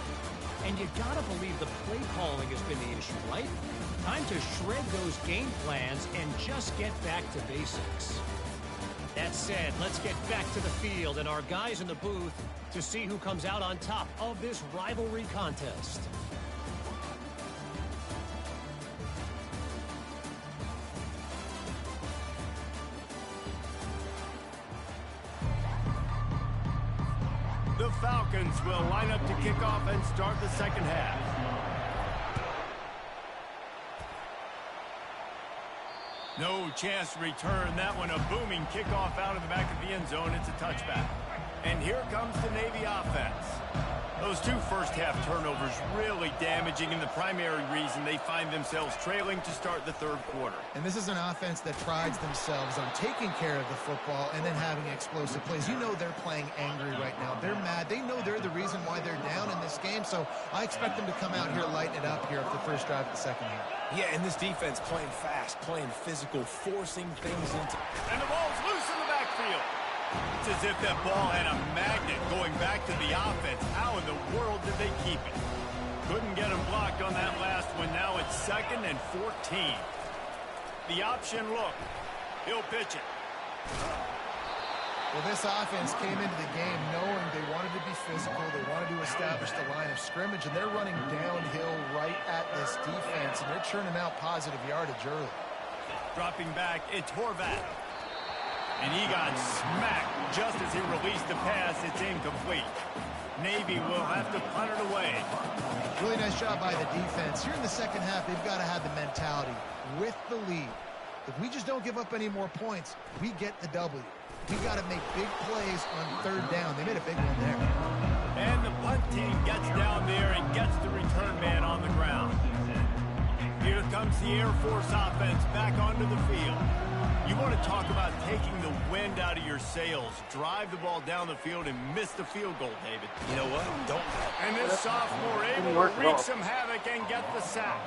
Speaker 5: And you gotta believe the play calling has been the issue, right? Time to shred those game plans and just get back to basics. That said, let's get back to the field and our guys in the booth to see who comes out on top of this rivalry contest.
Speaker 2: The Falcons will line up to kick off and start the second half. No chance to return that one. A booming kickoff out of the back of the end zone. It's a touchback. And here comes the Navy offense. Those two first-half turnovers really damaging, and the primary reason they find themselves trailing to start the third quarter.
Speaker 4: And this is an offense that prides themselves on taking care of the football and then having explosive plays. You know they're playing angry right now. They're mad. They know they're the reason why they're down in this game, so I expect them to come out here, lighten it up here at the first drive of the second half.
Speaker 3: Yeah, and this defense playing fast, playing physical, forcing things into...
Speaker 2: And the ball's loose in the backfield. It's as if that ball had a magnet going back to the offense. How in the world did they keep it? Couldn't get him blocked on that last one. Now it's 2nd and 14. The option look. He'll pitch it.
Speaker 4: Well, this offense came into the game knowing they wanted to be physical. They wanted to establish the line of scrimmage, and they're running downhill right at this defense, and they're churning out positive yardage early.
Speaker 2: Dropping back, it's Horvat. And he got smacked just as he released the pass. It's incomplete. Navy will have to punt it away.
Speaker 4: Really nice job by the defense. Here in the second half, they've got to have the mentality with the lead. If we just don't give up any more points, we get the W. We got to make big plays on third down. They made a big one there.
Speaker 2: And the punt team gets down there and gets the return man on the ground. Here comes the Air Force offense back onto the field. You want to talk about taking the wind out of your sails. Drive the ball down the field and miss the field goal, David.
Speaker 3: You know what? Don't.
Speaker 2: And this sophomore able to wreak some havoc and get the sack.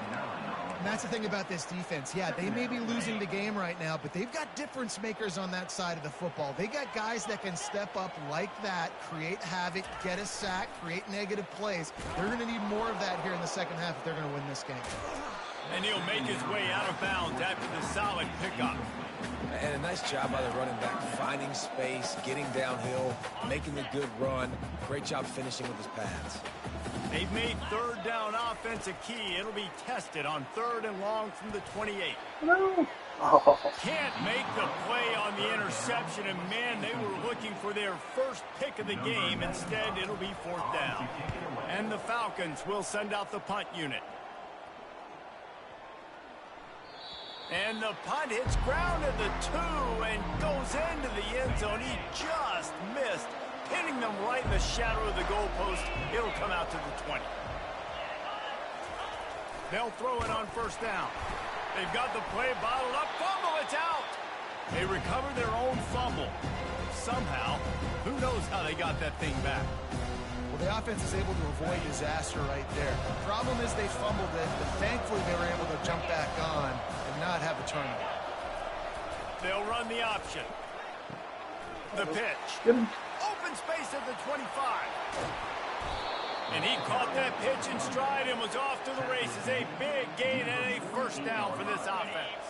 Speaker 4: And that's the thing about this defense. Yeah, they may be losing the game right now, but they've got difference makers on that side of the football. They got guys that can step up like that, create havoc, get a sack, create negative plays. They're going to need more of that here in the second half if they're going to win this game.
Speaker 2: And he'll make his way out of bounds after the solid pickup.
Speaker 3: And a nice job by the running back, finding space, getting downhill, making a good run. Great job finishing with his pads.
Speaker 2: They've made third down offense. defense a key. It'll be tested on 3rd and long from the 28.
Speaker 1: No. Oh.
Speaker 2: Can't make the play on the interception, and man, they were looking for their first pick of the game. Instead, it'll be 4th down. And the Falcons will send out the punt unit. And the punt hits ground at the 2 and goes into the end zone. He just missed, hitting them right in the shadow of the goalpost. It'll come out to the 20. They'll throw it on 1st down. They've got the play bottled up. Fumble, it's out. They recover their own fumble. Somehow, who knows how they got that thing back.
Speaker 4: Well, the offense is able to avoid disaster right there. The problem is they fumbled it, but thankfully they were able to jump back on and not have a turnover.
Speaker 2: They'll run the option. The pitch. Open space at the 25. And he caught that pitch in stride and was off to the races. A big gain and a 1st down for this offense.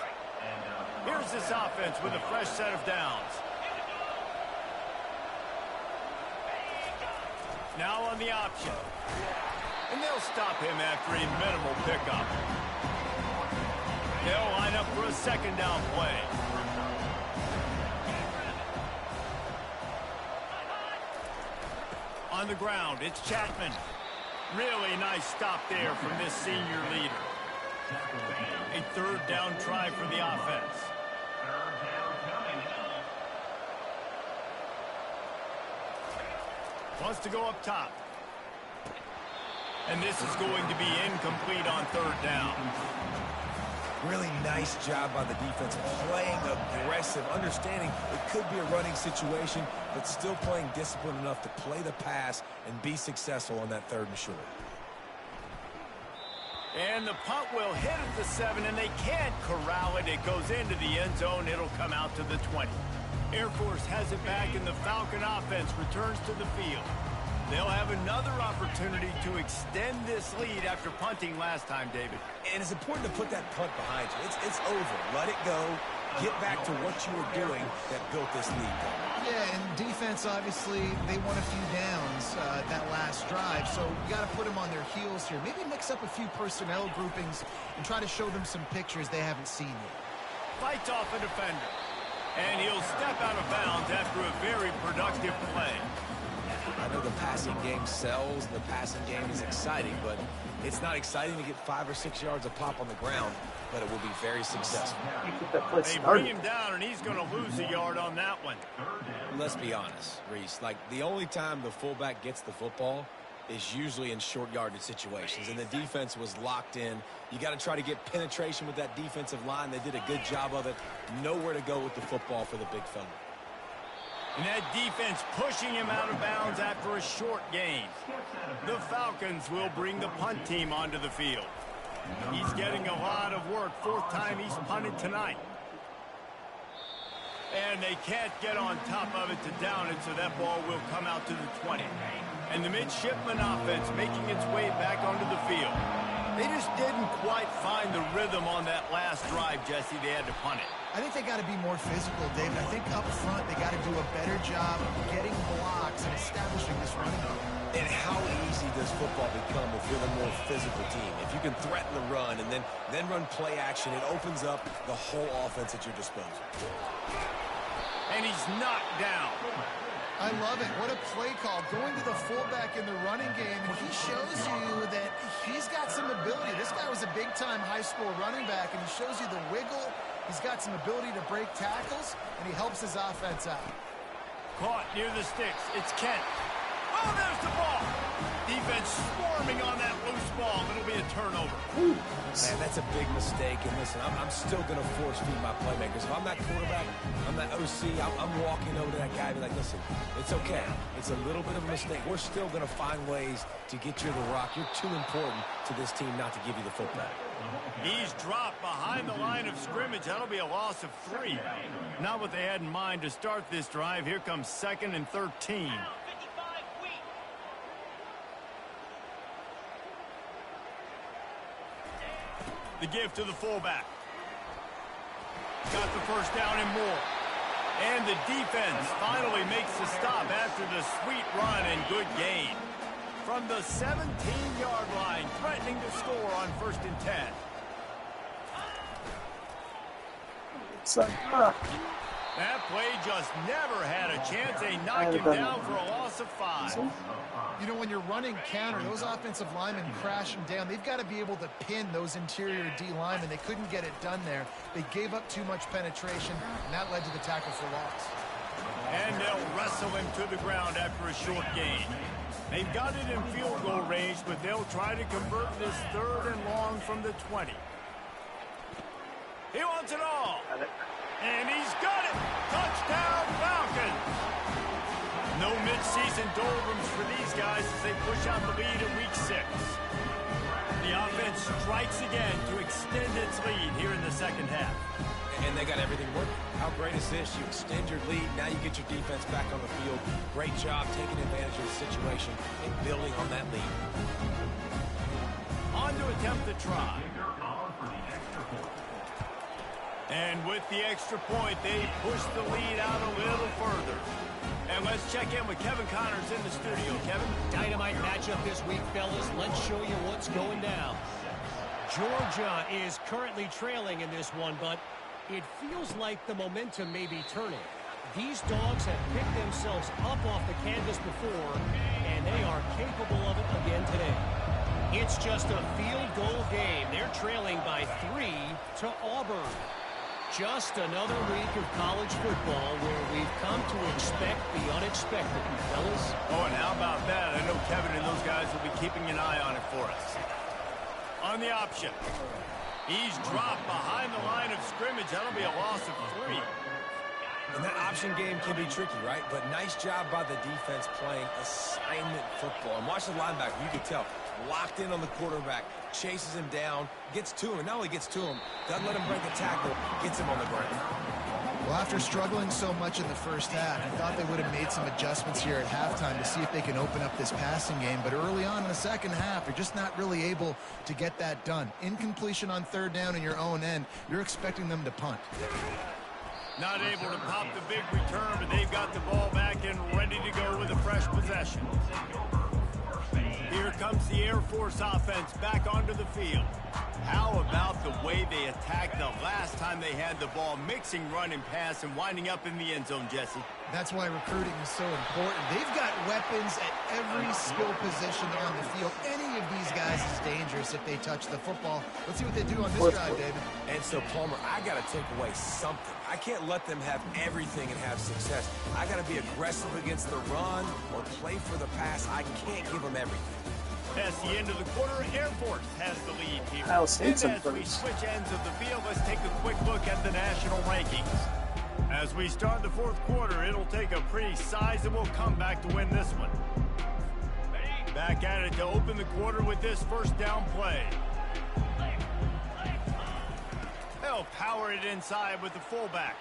Speaker 2: Here's this offense with a fresh set of downs. Now on the option. And they'll stop him after a minimal pickup. They'll line up for a 2nd down play. On the ground, it's Chapman. Really nice stop there from this senior leader. A 3rd down try for the offense. Wants to go up top. And this is going to be incomplete on 3rd down.
Speaker 3: Really nice job by the defense, playing aggressive, understanding it could be a running situation, but still playing disciplined enough to play the pass and be successful on that 3rd and short.
Speaker 2: And the punt will hit at the 7, and they can't corral it. It goes into the end zone. It'll come out to the 20. Air Force has it back, and the Falcon offense returns to the field. They'll have another opportunity to extend this lead after punting last time, David.
Speaker 3: And it's important to put that punt behind you. It's over. Let it go. Get back to what you were doing that built this lead.
Speaker 4: Yeah, and defense, obviously, they won a few downs that last drive, so you got to put them on their heels here. Maybe mix up a few personnel groupings and try to show them some pictures they haven't seen yet.
Speaker 2: Fights off a defender. And he'll step out of bounds after a very productive play.
Speaker 3: I know the passing game sells, and the passing game is exciting, but it's not exciting to get 5 or 6 yards a pop on the ground, but it will be very successful.
Speaker 2: They bring him down, and he's going to lose a yard on that one.
Speaker 3: Let's be honest, Reese. Like, the only time the fullback gets the football is usually in short yardage situations, and the defense was locked in. You got to try to get penetration with that defensive line. They did a good job of it. Nowhere to go with the football for the big fella.
Speaker 2: And that defense pushing him out of bounds after a short gain. The Falcons will bring the punt team onto the field. He's getting a lot of work. 4th time he's punted tonight. And they can't get on top of it to down it, so that ball will come out to the 20. And the Midshipmen offense making its way back onto the field. They just didn't quite find the rhythm on that last drive, Jesse. They had to punt it.
Speaker 4: I think they got to be more physical, David. I think up front they got to do a better job of getting blocks and establishing this running game.
Speaker 3: And how easy does football become if you're the more physical team? If you can threaten the run and then run play action, it opens up the whole offense at your disposal.
Speaker 2: And he's knocked down.
Speaker 4: I love it. What a play call. Going to the fullback in the running game, and he shows you that he's got some ability. This guy was a big-time high school running back, and he shows you the wiggle. He's got some ability to break tackles, and he helps his offense out.
Speaker 2: Caught near the sticks. It's Kent. Oh, there's the ball. Defense swarming on that loose ball. It'll be a turnover.
Speaker 3: Man, that's a big mistake. And listen, I'm still going to force feed my playmakers. If I'm that quarterback, I'm that OC, I'm walking over to that guy and be like, listen, it's okay. It's a little bit of a mistake. We're still going to find ways to get you the rock. You're too important to this team not to give you the football.
Speaker 2: He's dropped behind the line of scrimmage. That'll be a loss of 3. Not what they had in mind to start this drive. Here comes 2nd and 13. The give to the fullback. Got the 1st down and more. And the defense finally makes the stop after the sweet run and good gain. From the 17-yard line, threatening to score on 1st and 10. That play just never had a chance. They knocked him down for a loss of 5.
Speaker 4: You know, when you're running counter, those offensive linemen crashing down. They've got to be able to pin those interior D linemen. They couldn't get it done there. They gave up too much penetration, and that led to the tackle for loss.
Speaker 2: And they'll wrestle him to the ground after a short gain. They've got it in field goal range, but they'll try to convert this 3rd and long from the 20. He wants it all. And he's got it. Touchdown, Falcons. No mid-season doldrums for these guys as they push out the lead in Week 6. The offense strikes again to extend its lead here in the second half.
Speaker 3: And they got everything working. How great is this? You extend your lead. Now you get your defense back on the field. Great job taking advantage of the situation and building on that lead.
Speaker 2: On to attempt the try. And with the extra point, they push the lead out a little further. And let's check in with Kevin Connors in the studio. Kevin?
Speaker 5: Dynamite matchup this week, fellas. Let's show you what's going down. Georgia is currently trailing in this one, but it feels like the momentum may be turning. These dogs have picked themselves up off the canvas before, and they are capable of it again today. It's just a field goal game. They're trailing by 3 to Auburn. Just another week of college football where we've come to expect the unexpected, fellas.
Speaker 2: Oh, and how about that? I know Kevin and those guys will be keeping an eye on it for us. On the option. He's dropped behind the line of scrimmage. That'll be a loss of 3.
Speaker 3: And that option game can be tricky, right? But nice job by the defense playing assignment football. And watch the linebacker. You can tell. Locked in on the quarterback. Chases him down. Gets to him. And not only gets to him, doesn't let him break a tackle. Gets him on the ground.
Speaker 4: Well, after struggling so much in the first half, I thought they would have made some adjustments here at halftime to see if they can open up this passing game. But early on in the second half, they're just not really able to get that done. Incompletion on 3rd down in your own end. You're expecting them to punt.
Speaker 2: Not able to pop the big return, but they've got the ball back and ready to go with a fresh possession. Here comes the Air Force offense back onto the field. How about the way they attacked the last time they had the ball, mixing run and pass and winding up in the end zone, Jesse?
Speaker 4: That's why recruiting is so important. They've got weapons at every skill position on the field. Any of these guys is dangerous if they touch the football. Let's see what they do on this drive, David.
Speaker 3: And so, Palmer, I got to take away something. I can't let them have everything and have success. I got to be aggressive against the run or play for the pass. I can't give them everything.
Speaker 2: That's the end of the quarter. Air Force has the lead here.
Speaker 1: Ohio State's
Speaker 2: and as we switch ends of the field, let's take a quick look at the national rankings. As we start the 4th quarter, it'll take a pretty sizable comeback to win this one. Back at it to open the quarter with this 1st down play. They'll power it inside with the fullback.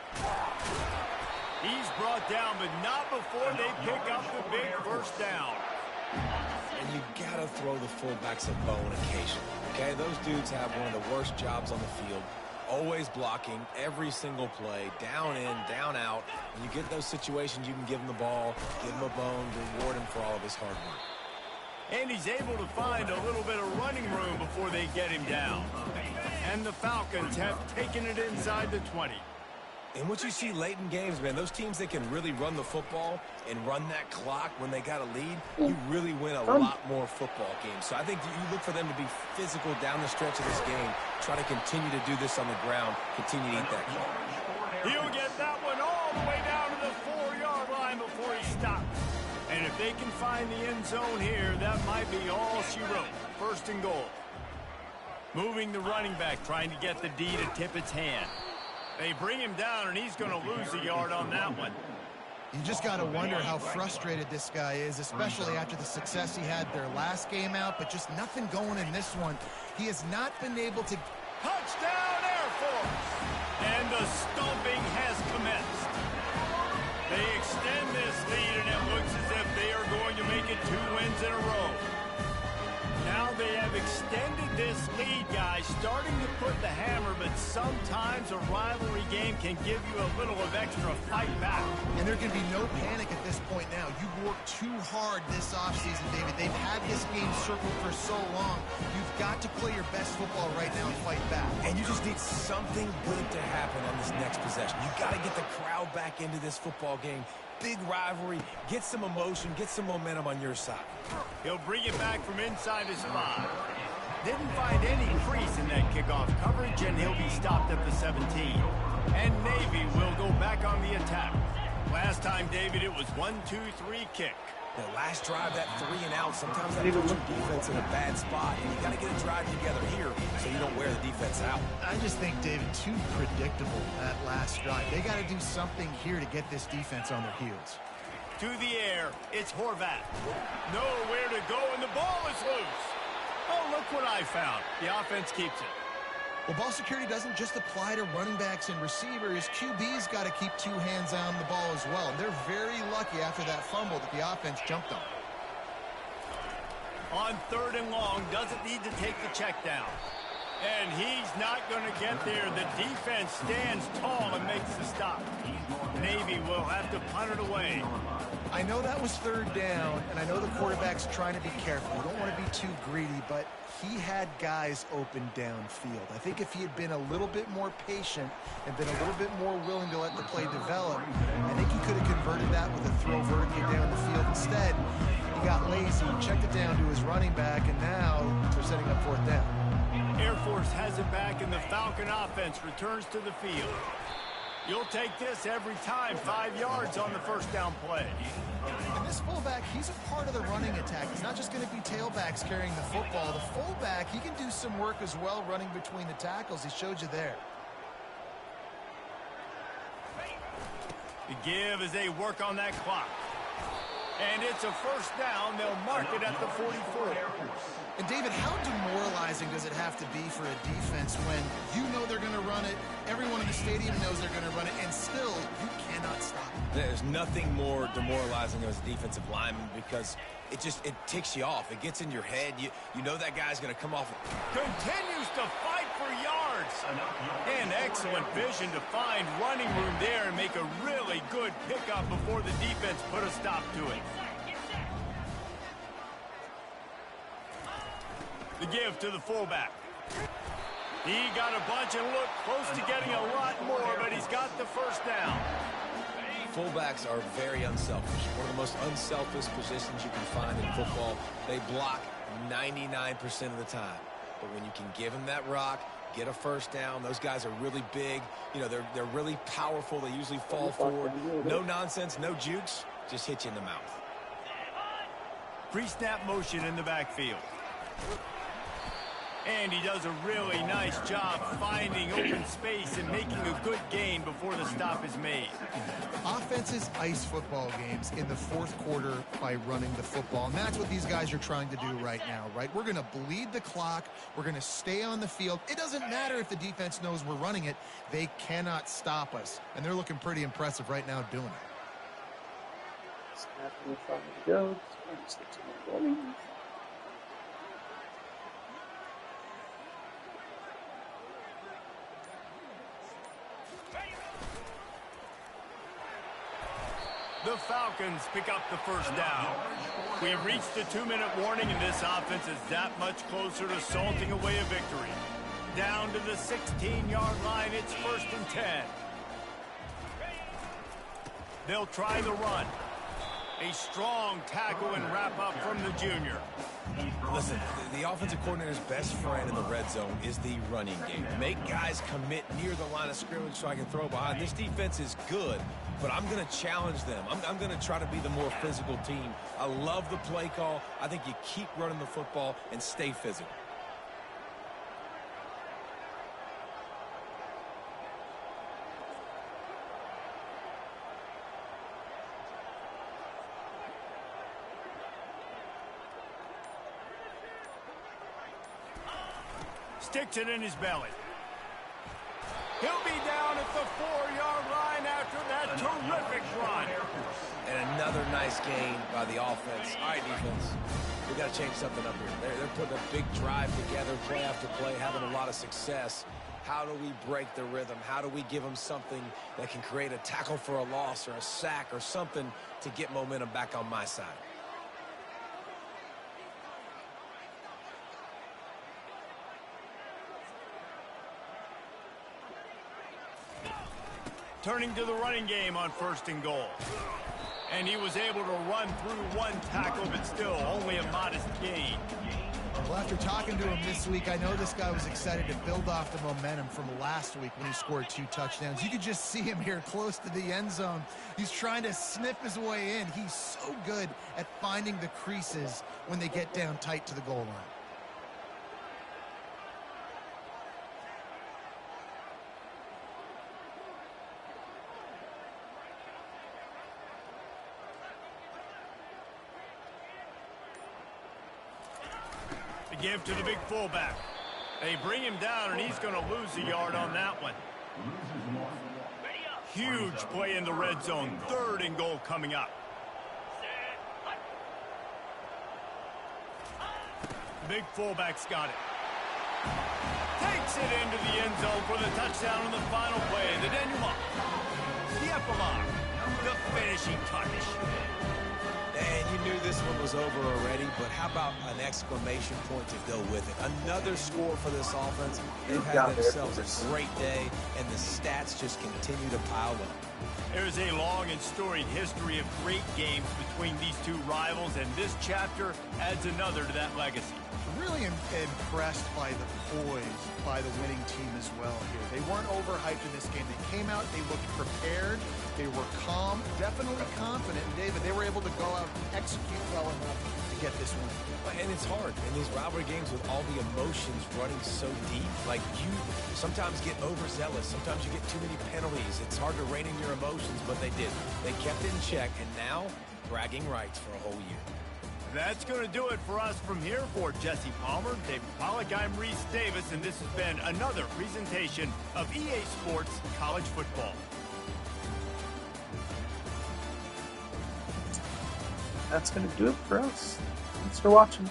Speaker 2: He's brought down, but not before they pick up the big 1st down.
Speaker 3: And you got to throw the fullbacks a bone occasionally, okay? Those dudes have one of the worst jobs on the field. Always blocking every single play, down in, down out. When you get those situations, you can give him the ball, give him a bone, reward him for all of his hard work.
Speaker 2: And he's able to find a little bit of running room before they get him down. And the Falcons have taken it inside the 20.
Speaker 3: And what you see late in games, man, those teams that can really run the football and run that clock when they got a lead, you really win a lot more football games. So I think you look for them to be physical down the stretch of this game, try to continue to do this on the ground, continue to eat that clock.
Speaker 2: He'll get that one all the way down to the 4-yard line before he stops. And if they can find the end zone here, that might be all she wrote. 1st and goal. Moving the running back, trying to get the D to tip its hand. They bring him down, and he's going to lose a yard on that one.
Speaker 4: You just got to wonder how frustrated this guy is, especially after the success he had their last game out, but just nothing going in this one. He has not been able to...
Speaker 2: Touchdown, Air Force! And the stomping has commenced. They extend this lead, and it looks as if they are going to make it 2 wins in a row. Now they have extended this lead, guys, starting to put the hammer, but sometimes a rivalry game can give you a little of extra fight back.
Speaker 4: And there can be no panic at this point now. You've worked too hard this offseason, David. They've had this game circled for so long. You've got to play your best football right now and fight back.
Speaker 3: And you just need something good to happen on this next possession. You got to get the crowd back into this football game. Big rivalry, get some emotion, get some momentum on your side.
Speaker 2: He'll bring it back from inside his 5. Didn't find any crease in that kickoff coverage, and he'll be stopped at the 17. And Navy will go back on the attack. Last time, David, it was 1-2-3 kick.
Speaker 3: The last drive, that 3 and out, sometimes that puts your defense in a bad spot, and you got to get a drive together here so you don't wear the defense out.
Speaker 4: I just think, David, too predictable that last drive. They got to do something here to get this defense on their heels.
Speaker 2: To the air, it's Horvat. Nowhere to go, and the ball is loose. Oh, look what I found. The offense keeps it.
Speaker 4: Well, ball security doesn't just apply to running backs and receivers. QB's got to keep 2 hands on the ball as well. And they're very lucky after that fumble that the offense jumped on.
Speaker 2: On 3rd and long, doesn't need to take the check down. And he's not going to get there. The defense stands tall and makes the stop. Navy will have to punt it away.
Speaker 4: I know that was 3rd down, and I know the quarterback's trying to be careful. We don't want to be too greedy, but he had guys open downfield. I think if he had been a little bit more patient and been a little bit more willing to let the play develop, I think he could have converted that with a throw vertically down the field. Instead, he got lazy, checked it down to his running back, and now they're setting up 4th down.
Speaker 2: Air Force has it back, and the Falcon offense returns to the field. You'll take this every time. 5 yards on the 1st down play.
Speaker 4: And this fullback, he's a part of the running attack. He's not just going to be tailbacks carrying the football. The fullback, he can do some work as well running between the tackles. He showed you there.
Speaker 2: The give as they work on that clock. And it's a 1st down. They'll mark it at the 44.
Speaker 4: And, David, how demoralizing does it have to be for a defense when you know they're going to run it, everyone in the stadium knows they're going to run it, and still you cannot stop it?
Speaker 3: There's nothing more demoralizing as a defensive lineman because it ticks you off. It gets in your head. You know that guy's going to come off.
Speaker 2: Continues to fight for yards. And excellent vision to find running room there and make a really good pickup before the defense put a stop to it. The give to the fullback. He got a bunch and looked close to getting a lot more, but he's got the 1st down.
Speaker 3: Fullbacks are very unselfish. One of the most unselfish positions you can find in football. They block 99% of the time. But when you can give them that rock, get a 1st down, those guys are really big. You know, they're really powerful. They usually fall forward. No nonsense, no jukes, just hit you in the mouth.
Speaker 2: Pre-snap motion in the backfield. And he does a really nice job finding open space and making a good gain before the stop is made.
Speaker 4: Offenses ice football games in the 4th quarter by running the football. And that's what these guys are trying to do right now, right? We're going to bleed the clock. We're going to stay on the field. It doesn't matter if the defense knows we're running it. They cannot stop us. And they're looking pretty impressive right now doing it.
Speaker 1: Snap in front of the goats.
Speaker 2: The Falcons pick up the 1st down. We have reached the 2-minute warning, and this offense is that much closer to salting away a victory. Down to the 16-yard line, it's 1st and 10. They'll try the run. A strong tackle and wrap up from the junior.
Speaker 3: Listen, the offensive coordinator's best friend in the red zone is the running game. Make guys commit near the line of scrimmage so I can throw behind. This defense is good, but I'm going to challenge them. I'm going to try to be the more physical team. I love the play call. I think you keep running the football and stay physical.
Speaker 2: Sticks it in his belly. He'll be down at the 4-yard line after that terrific run.
Speaker 3: And another nice gain by the offense. All right, defense. we got to change something up here. They're putting a big drive together, play after play, having a lot of success. How do we break the rhythm? How do we give them something that can create a tackle for a loss or a sack or something to get momentum back on my side?
Speaker 2: Turning to the running game on 1st and goal. And he was able to run through one tackle, but still only a modest gain.
Speaker 4: Well, after talking to him this week, I know this guy was excited to build off the momentum from last week when he scored 2 touchdowns. You could just see him here close to the end zone. He's trying to snip his way in. He's so good at finding the creases when they get down tight to the goal line.
Speaker 2: Give to the big fullback. They bring him down, and he's going to lose a yard on that one. Huge play in the red zone. 3rd and goal coming up. The big fullback's got it. Takes it into the end zone for the touchdown on the final play. The denouement. The epilogue. The finishing touch.
Speaker 3: And you knew this one was over already, but how about an exclamation point to go with it? Another score for this offense. They've had themselves a great day, and the stats just continue to pile up.
Speaker 2: There's a long and storied history of great games between these two rivals, and this chapter adds another to that legacy.
Speaker 4: Really impressed by the poise by the winning team as well here. They weren't overhyped in this game. They came out, they looked prepared, they were calm, definitely confident. And David, they were able to go out and execute well enough to get this win.
Speaker 3: And it's hard in these rivalry games with all the emotions running so deep. Like, you sometimes get overzealous. Sometimes you get too many penalties. It's hard to rein in your emotions, but they did. They kept it in check, and now bragging rights for a whole year.
Speaker 2: That's going to do it for us from here. For Jesse Palmer, David Pollack, I'm Reese Davis, and this has been another presentation of EA Sports College Football.
Speaker 1: That's going to do it for us. Thanks for watching.